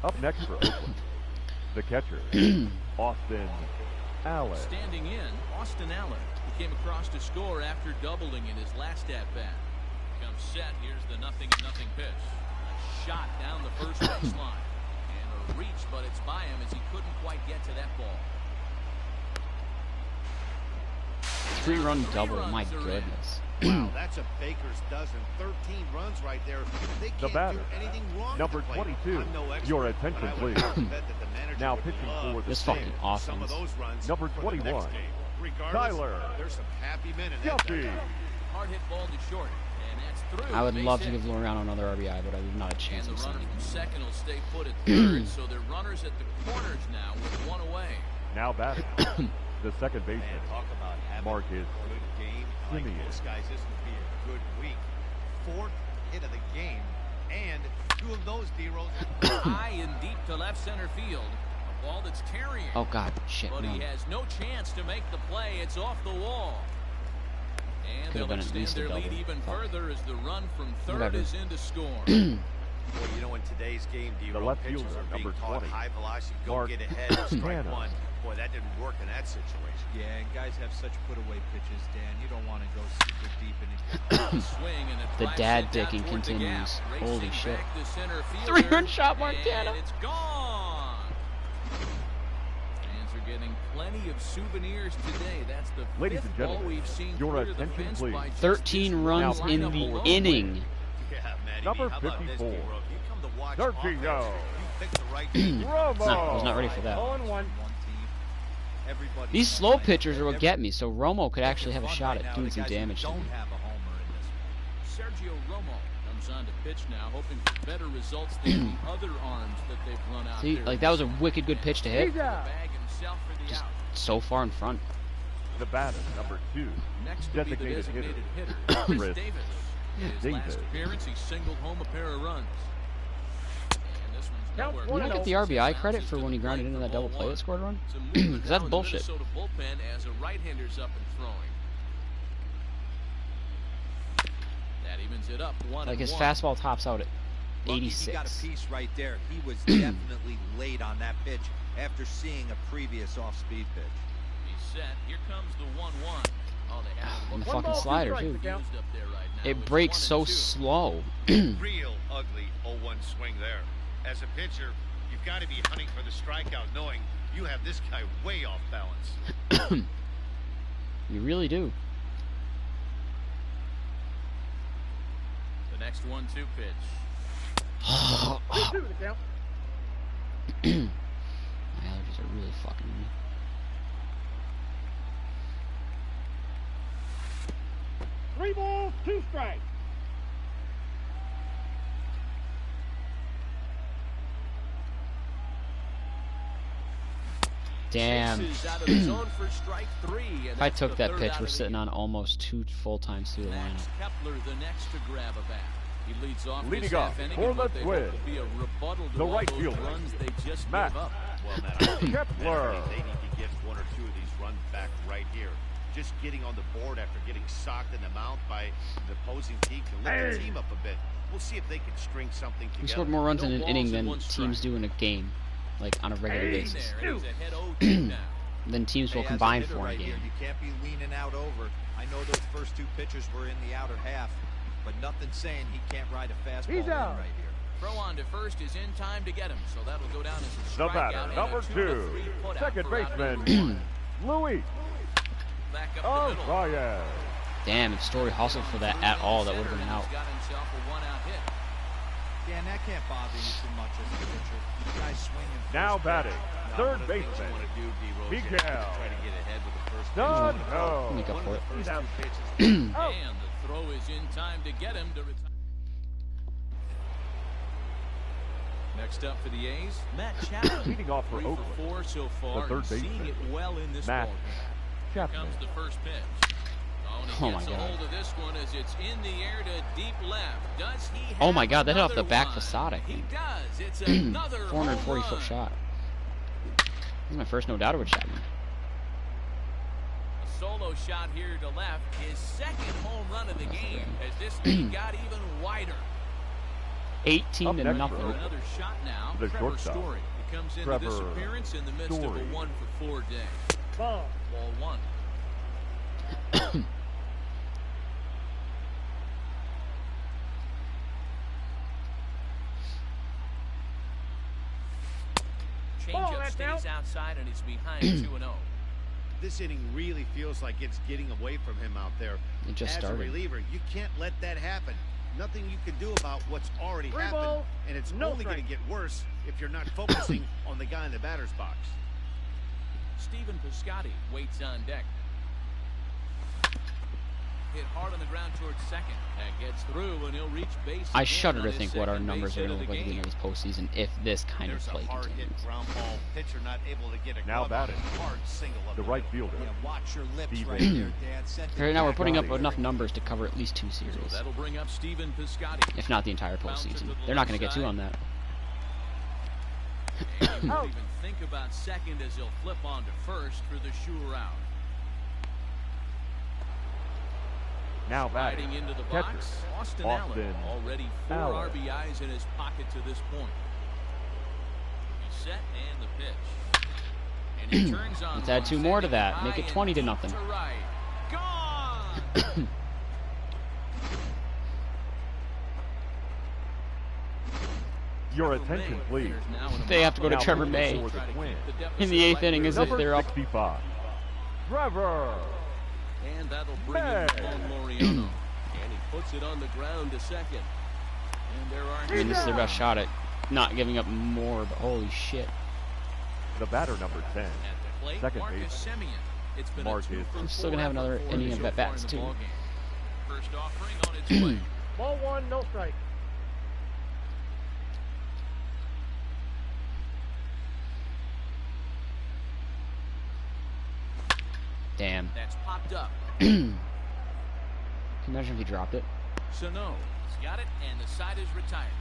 Up next for Oakland, the catcher, Austin Allen. Standing in, Austin Allen, who came across to score after doubling in his last at-bat. Comes set, here's the 0-0 pitch. Shot down the first baseline. And a reach, but it's by him as he couldn't quite get to that ball. 3-run double, my goodness. Wow, that's a baker's dozen. 13 runs right there. They can't do anything wrong. Number 22. Your attention, please. Now pitching for the this fucking offense. Number 21. Tyler. There's some happy men in that. Hard hit ball to short, and that's through. I would love to give Loriano another RBI, but I have not a chance. And the runner from second will stay put at third, so they're runners at the corners now with one away. Now batting, the second baseman, Marcus Simeon. Most guys, this would be a good week. 4th hit of the game, and 2 of those D-rolls. High and deep to left center field. A ball that's carrying. Oh God, shit! But no. he has no chance to make the play. It's off the wall. And Could've they'll been at extend least a their double. lead even Fuck. further as the run from third Whatever. is in to score. Well, you know, in today's game, The left fielder, number 20, high velocity, go Mark get ahead, strike Hanna. one. Boy, that didn't work in that situation. Yeah, and guys have such put-away pitches, Dan. You don't want to go super deep in it. Swing and a The drive dad sent out dicking toward the continues. gap. Holy Racing shit. back to center fielder, 3-run shot, Montana. and it's gone. Fans are getting plenty of souvenirs today. That's the Ladies fifth and ball gentlemen, we've seen your clear the attention, fence please. by just 13 this runs one in lineup the alone. inning. Yeah, Matty, Number how about this, 54. D-Roll? If you come to watch Sergio. offense, you pick the right team. Romo. I was not ready for that. 0-1. One team. Everybody These slow pitchers are what get me, so Romo could actually have a shot right at now, doing the some guys who damage to don't me. have a homer in this one. Sergio Romo comes on to pitch now, hoping for better results than the other arms that they've run out See, there. like that was a wicked good pitch to hit. Bag himself for the Just out. so far in front. The batter, number 2, Next will be the designated designated hitter, hitter, Chris Chris Davis. In his last Davis. appearance, he singled home a pair of runs. And this one's Count nowhere Did I close. get the RBI credit Bounces for to when he the grounded plate into for that double ball play one. that scored a run? Some Because movement that's now in the bullshit. Minnesota bullpen as a right-hander's up and throwing. That evens it up 1-1. Like his fastball tops out at Lucky he got a 86. piece right there. He was definitely late on that pitch after seeing a previous off-speed pitch. He's set. Here comes the 1-1. Oh, they have And the it fucking slider too. used up there right now. It It's breaks 1-2. so slow. Real ugly 0-1 swing there. As a pitcher, you've got to be hunting for the strikeout, knowing you have this guy way off balance. You really do. The next 1-2 pitch. My allergies are really fucking me. Three balls, 2 strikes. Damn. Out of the zone for strike 3, and If I took that pitch, we're sitting on almost 2 full times through the lineup. Kepler the next to grab a bat. He leads off Leading off for the Twins, the right fielder, runs they just Matt. gave up. Well, Matt, I think Kepler. they need to get 1 or 2 of these runs back right here. Just getting on the board after getting socked in the mouth by the opposing team to lift the team up a bit. We'll see if they can string something together. We scored more runs in an inning than teams do in a game, like on a regular basis. Then teams will combine for right a game. Here. You can't be leaning out over. I know those first 2 pitches were in the outer half, but nothing saying he can't ride a fastball in right here. Throw on to first is in time to get him, so that'll go down as a The strikeout. batter, number 2, second baseman, Louis. Back up Oh, the middle. Ryan. Damn, if Story hustled for that at all, that would have been out. Got himself a 1-out hit. Yeah, and that can't bother you too much as a pitcher. You guys swinging. Now batting, third baseman, Miguel. Try to get ahead with the first Done. Make up for it. And the throw is in time to get him to retire. Next up for the A's, Matt Chapman. Leading off for 3 Oakland, for 4 so far, the third seeing baseman, it well in this Matt ballgame. Chapman. Here comes the first pitch. And he Oh my gets a God. hold of this one as it's in the air to deep left. Does he have Oh my God, that hit off the another back one? facade, I He think. does. It's another 440-foot shot. This is my first no-doubter with Chapman. A solo shot here to left. His second home run of the game as this lead got even wider. 18 Up to next, nothing. Another shot now. The Trevor shortstop. Story. He comes into Trevor this appearance in the midst Story. of a 1-for-4 day. Ball 1. Changeup stays outside and he's behind 2-0. This inning really feels like it's getting away from him out there. It just As started. a reliever, you can't let that happen. Nothing you can do about what's already happened, and it's only going to get worse if you're not focusing on the guy in the batter's box. Stephen Piscotty waits on deck. Hit hard on the ground towards second. That gets through and he'll reach base. I again shudder on to his think what our second numbers base are going hit to of look like at the game. end of this postseason if this kind of There's play a hard hit continues. ground ball. Pitcher not able to get a Now glove batting, on a hard single up the right fielder, Yeah, watch your lips Steve right Lee. there, Dan. Send it Right now we're back putting out up there. enough numbers to cover at least 2 series, So that'll bring up Stephen Piscotty. if not the entire postseason. They're not going to get 2 on that. And he won't even think about second as he'll flip on to first for the sure out. now batting, Sliding into the catcher, box, Austin Austin Allen. Already 4 Allen. RBIs in his pocket to this point. He's set and the pitch. And he turns on. Let's add 2 more to that. Make it high 20 to and nothing. deep to right. Gone. Your attention, please. They have to go to Now Trevor pitching May for the Twins, in the 8th inning as if number they're up. 65, Trevor. And that'll bring in Juan Laureano. And he puts it on the ground to second. And there are. I mean, this is their best shot at not giving up more, but holy shit. The batter, number 10, At the plate, second Marcus baseman, Semien. It's been Marcus. a 2 for I'm still 4 gonna have effort another for inning him of so far at-bats, in the too. ballgame. First offering on its way. Ball 1, no strike. Damn. That's popped up. Can you imagine if he dropped it? Sano has got it, and the side is retired.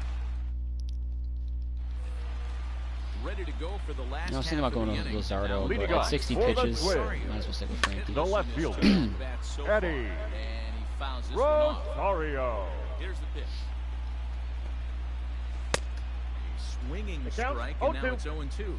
Ready to go for the last I was thinking half about of going the with inning. Luzardo, Leading but off at 60 for the pitches, Twins, might as well stick with Frankie. the left fielder, So Eddie and he fouls this one off. Rosario. Here's the pitch. A swinging The count, strike, and now 0-2. it's 0-2.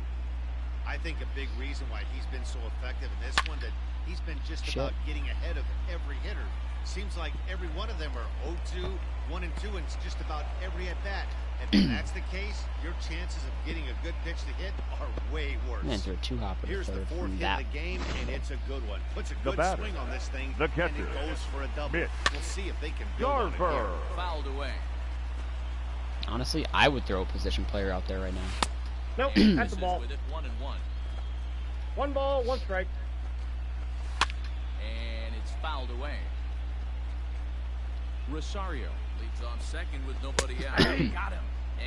I think a big reason why he's been so effective in this one that he's been just Shit. about getting ahead of every hitter. Seems like every one of them are 0-2, 1-2, and it's just about every at bat. And when that's the case, your chances of getting a good pitch to hit are way worse. Man, threw a 2-hopper to Here's the third 4th from hit that. of the game, and it's a good one. Puts a good batter, swing on this thing, the and catcher, it goes for a double. Mitch We'll see if they can build on it Garver. here. Fouled away. Honestly, I would throw a position player out there right now. Nope, And that's the misses ball. with it, 1-1. 1 ball, 1 strike. And it's fouled away. Rosario leads off second with nobody out. Got him.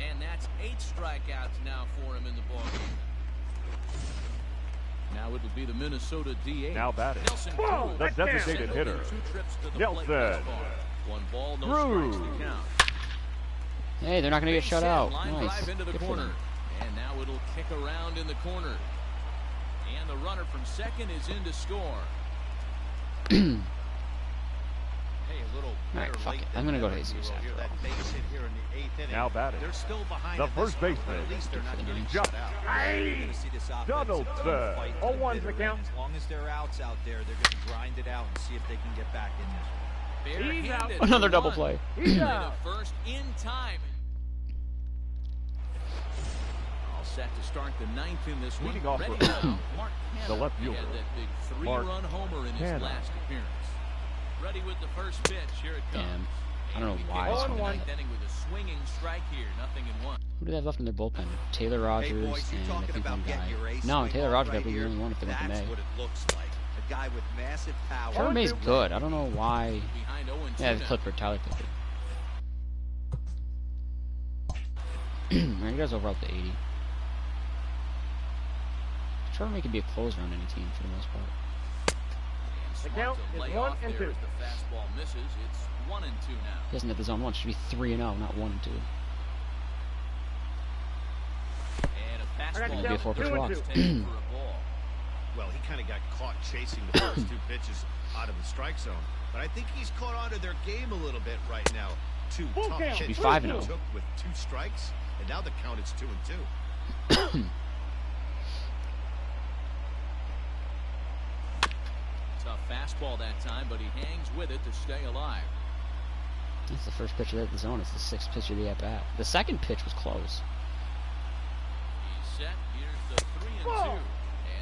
And that's 8 strikeouts now for him in the ballgame. Now it'll be the Minnesota DH. Now batting. Nelson Whoa, The Cruz. designated hitter, 2 trips to the Nelson plate thus far. 1 ball, no Cruz. strikes to count. Hey, they're not gonna get shut out. Line Nice. drive into the Good for corner. them. And now it'll kick around in the corner. And the runner from second is in to score. Hey, a little Alright, better fuck late it. than I'm gonna go to never, Jesus Hero, after here. all. That base hit here in the 8th inning. Now batting. They're still behind The in first this one, baseman, but at least they're not getting Jeff shut out. You're going to see this offense Donaldson. fight to the 0-1's bitter the count. end. As long as there are outs out there, they're going to grind it out and see if they can get back in this one. He's out. Barehanded Another for double one. play. He's Made out. it first in time. All set to start the 9th in this one. Leading off Ready for now, Mark the Hanna. left He had fielder, that big Mark 3-run homer in his Hanna. last appearance. Ready with the first pitch. Here it comes. Damn. I don't know And we why kick it's off going the like 9th inning with a swinging strike here. 0-1. Who do they have left in their bullpen? Taylor Rogers Hey boys, you're and I talking think about one getting guy. your ace No, swing Taylor off Rogers right got the here. only one if they went to That's May. what it looks like. A guy with massive power. Trevor May's good. I don't know why. Behind 0-2 Yeah, the now. Clippard, Tyler Clippard. Alright, you guys over up to 80. Trevor May could be a closer on any team for the most part. The Smart count to is lay 1 off and there 2. as the fastball misses. It's 1-2 now. He hasn't hit the zone once. It should be 3-0, not 1-2. And a I got fastball to Be a 4-pitch two and walk. two. taken for a ball. Well, he kind of got caught chasing the first 2 pitches out of the strike zone. But I think he's caught on to their game a little bit right now. 2 Full tough count. Should be pitches 5-0. took with 2 strikes, and now the count is 2-2. Tough fastball that time, but he hangs with it to stay alive. That's the first pitch of the zone. It's the 6th pitch of the at-bat. The second pitch was close. He's set. Here's the 3-2. Whoa.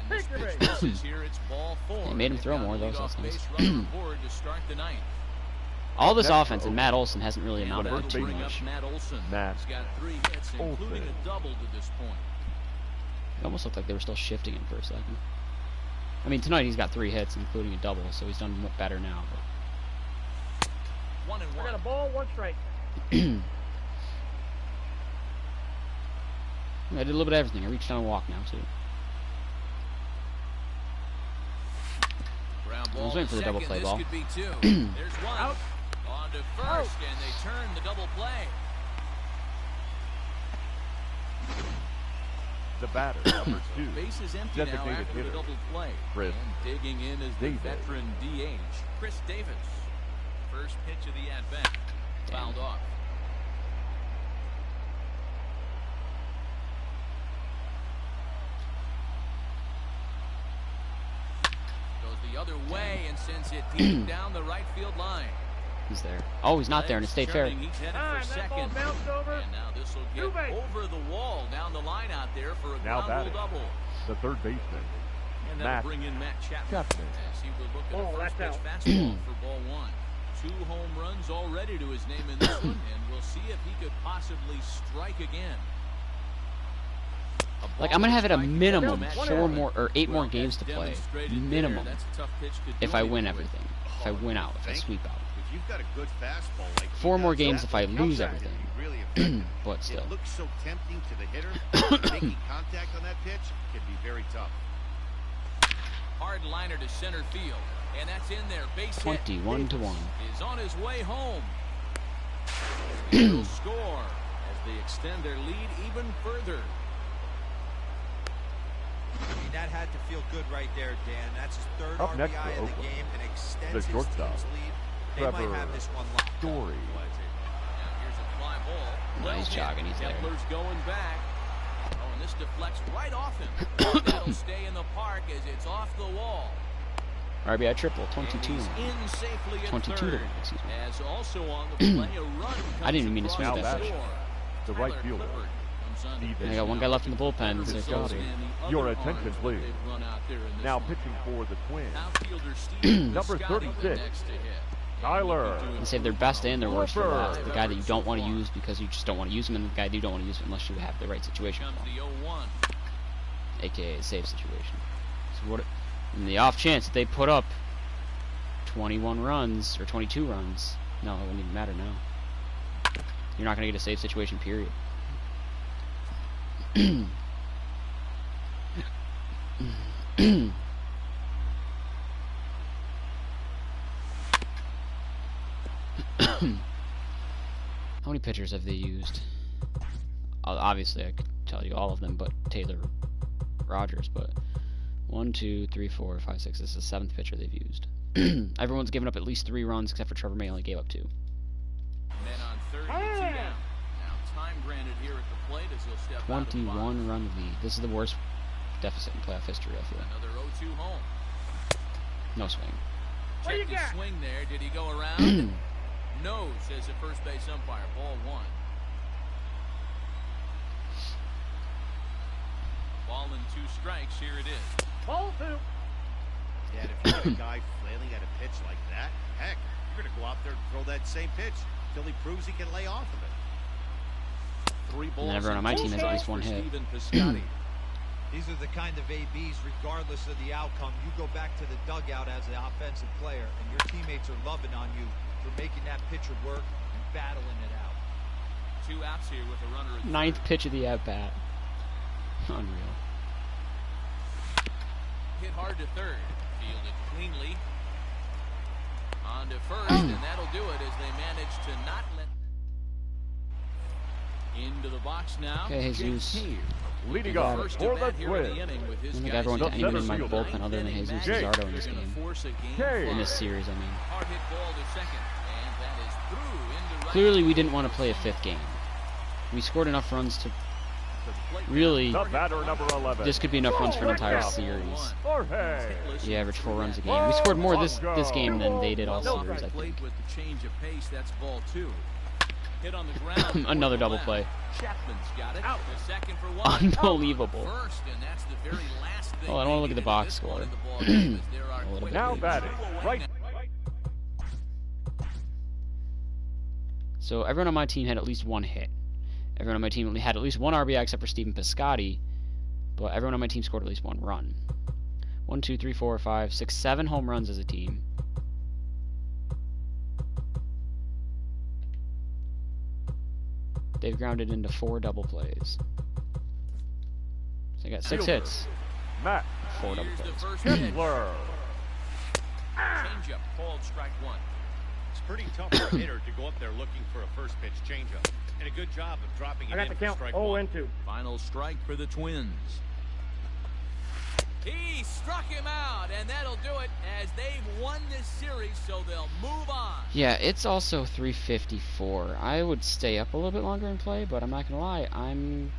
And this Take your pitch base. misses here. It's ball 4. They made him throw They've got more, a though, so leadoff that's nice. base runner aboard to start the 9th. All this Next offense, and over. Matt Olson hasn't really And amounted about to to too bring up much. Matt Olson. Matt He's got 3 hits, including Olson. a double to this point. It almost looked like they were still shifting him for a second. I mean, tonight he's got 3 hits, including a double, so he's done better now. 1-1. I got a ball, 1 strike. I did a little bit of everything. I reached down and walked now, too. Ground I ball was waiting to for the double second. play This ball. could be 2. There's 1. Out. On to first, Out. and they turn the double play. The batter, number 2. Base is empty now Designated after the hitter, double play. Chris And digging in is the Davis. veteran DH, Chris Davis. First pitch of the at-bat. Fouled off. Goes the other way and sends it deep down the right field line. He's there. Oh, he's not there, and it stayed fair. Turning, he's headed Time, for that ball second. bounced over. And now this will Two get base. over the wall down the line out there for a Now ground batting. rule double. The third baseman, And that'll Matt bring in Matt Chapman Chapman. as he will look at Oh, a first that's pitch out. fastball for ball 1. 2 home runs already to his name in this one, and we'll see if he could possibly strike again. A Like, ball I'm gonna have it a strike minimum Matt 4 Chapman. more or 8 more Well, games as to play. demonstrated there, Minimum. that's a tough pitch to If do I win anything with. everything. If I win out. If I sweep out. If you've got a good fastball like 4 he more does, games that if I lose outside everything. can be really effective. But still. It looks so tempting to the hitter. Making contact on that pitch can be very tough. Hard liner to center field, and that's in there. Base hit. 21-1. Is on his way home. He'll score as they extend their lead even further. I mean, that had to feel good right there, Dan. That's his 3rd Up next RBI for of the Oakland, game and extends the his shortstop, team's lead. They Trevor might have this one locked up. Story. Now here's a fly ball. No, Well he's hit. jogging, he's there. Kepler's going back. Oh, and this deflects right off him. That'll stay in the park as it's off the wall. RBI triple, And 22. he's in safely at 22 to third. 1, excuse me. As also on the play, a run I didn't even mean to comes sweep across that the pitch. score. The right Tyler fielder, Clippard comes on to Steven I got one guy left in the bullpen. Chris So Scotty. and the other Your arms attention, that please. they've run out there in this Now one. pitching for the Twins, Outfielder Steven Number Piscotty 36, next to hit. Tyler. they save their best and their worst for Clippard. last. The guy that you don't want to use because you just don't want to use him, and the guy that you don't want to use unless you have the right situation Comes for him, the 0-1. aka a safe situation. So what? In the off chance that they put up 21 runs or 22 runs, no, it wouldn't even matter now. You're not going to get a safe situation, period. pitchers have they used? Obviously, I could tell you all of them, but Taylor Rogers. But 1, 2, 3, 4, 5, 6. This is the 7th pitcher they've used. Everyone's given up at least 3 runs, except for Trevor May only gave up 2. Men on third, 2 down. Now time granted here at the plate as he'll step 21 run lead. This is the worst deficit in playoff history, I feel. Another 0-2 home. No swing. Check the swing there. Did he go around? No, says the first base umpire. Ball 1. Ball and 2 strikes. Here it is. Ball 2. Yeah, and if you got a guy flailing at a pitch like that, heck, you're going to go out there and throw that same pitch till he proves he can lay off of it. 3 balls. And everyone on my team has at least 1 hit. These are the kind of ABs, regardless of the outcome. You go back to the dugout as an offensive player, and your teammates are loving on you for making that pitcher work and battling it out. 2 outs here with a runner at 9th pitch of the at-bat. Unreal. Hit hard to third. Fielded cleanly. On to first, and that'll do it as they manage to not let... Into the box now. Okay, Jesus. Leading off for the Twins. I don't think everyone to anyone in my bullpen other than Jesus Luzardo in this game. In this series, I mean. Hard hit ball to second, and that is through into right. Clearly, we didn't want to play a 5th game. We scored enough runs to really. The batter, number 11. This could be enough runs for an entire series. You average 4 runs a game. We scored more this game than they did all series, I think. With the change of pace, that's ball 2. Hit on the ground. Another double play. Chapman's got it. The second for 1. Unbelievable. First, and that's the very last thing. Oh, I don't want to look at the box score. Now batting, right. So everyone on my team had at least 1 hit. Everyone on my team had at least 1 RBI except for Stephen Piscotty, but everyone on my team scored at least 1 run. 1, 2, 3, 4, 5, 6, 7 home runs as a team. They've grounded into 4 double plays. So they got 6 hits. Matt. 4 double plays. Kibler. Changeup called strike 1. It's pretty tough for a hitter to go up there looking for a first pitch changeup. And a good job of dropping it in for strike 1. 0-2. Final strike for the Twins. He struck him out, and that'll do it as they've won this series, so they'll move on. Yeah, it's also 3:54. I would stay up a little bit longer and play, but I'm not gonna lie, I'm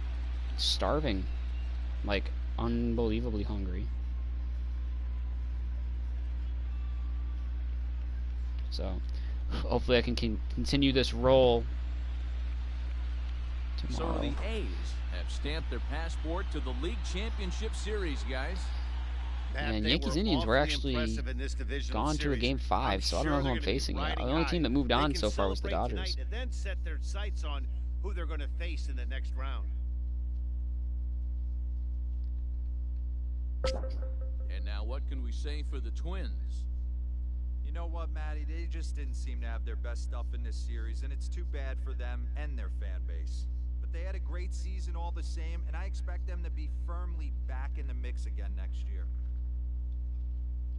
starving. Like, unbelievably hungry. So, hopefully I can continue this roll tomorrow. So the A's have stamped their passport to the League Championship Series, guys. And Yankees-Indians were actually gone to a Game 5, so I don't know who I'm facing yet. The only team that moved on so far was the Dodgers. And then set their sights on who they're going to face in the next round. And now what can we say for the Twins? You know what, Matty? They just didn't seem to have their best stuff in this series, and it's too bad for them and their fan base. But they had a great season all the same, and I expect them to be firmly back in the mix again next year.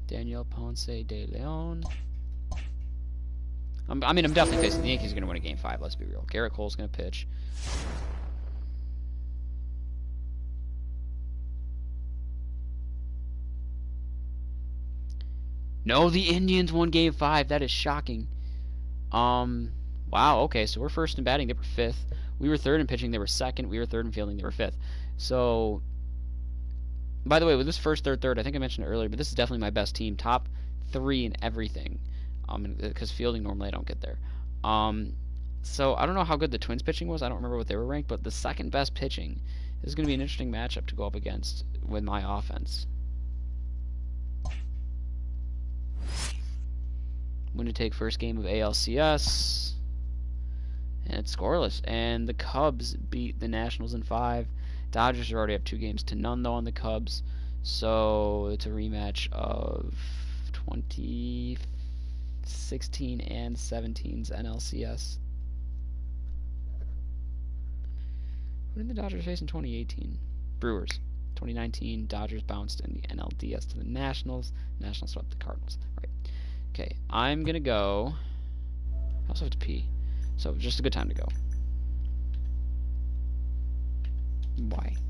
Daniel Ponce de Leon. I mean, I'm definitely facing the Yankees are going to win a Game 5, let's be real. Garrett Cole's going to pitch. No, the Indians won Game 5. That is shocking. Wow, okay, so we're first in batting. They were 5th. We were 3rd in pitching. They were 2nd. We were 3rd in fielding. They were 5th. So, by the way, with this first, 3rd, I think I mentioned it earlier, but this is definitely my best team. Top 3 in everything. Because fielding, normally I don't get there. So, I don't know how good the Twins pitching was. I don't remember what they were ranked, but the 2nd best pitching is going to be an interesting matchup to go up against with my offense. I'm going to take first game of ALCS. And it's scoreless. And the Cubs beat the Nationals in 5. Dodgers already have 2-0 though on the Cubs. So it's a rematch of 2016 and 17's NLCS. Who did the Dodgers face in 2018? Brewers. 2019, Dodgers bounced in the NLDS to the Nationals. Nationals swept the Cardinals. Right. Okay, I'm going to go. I also have to pee. So, just a good time to go. Why?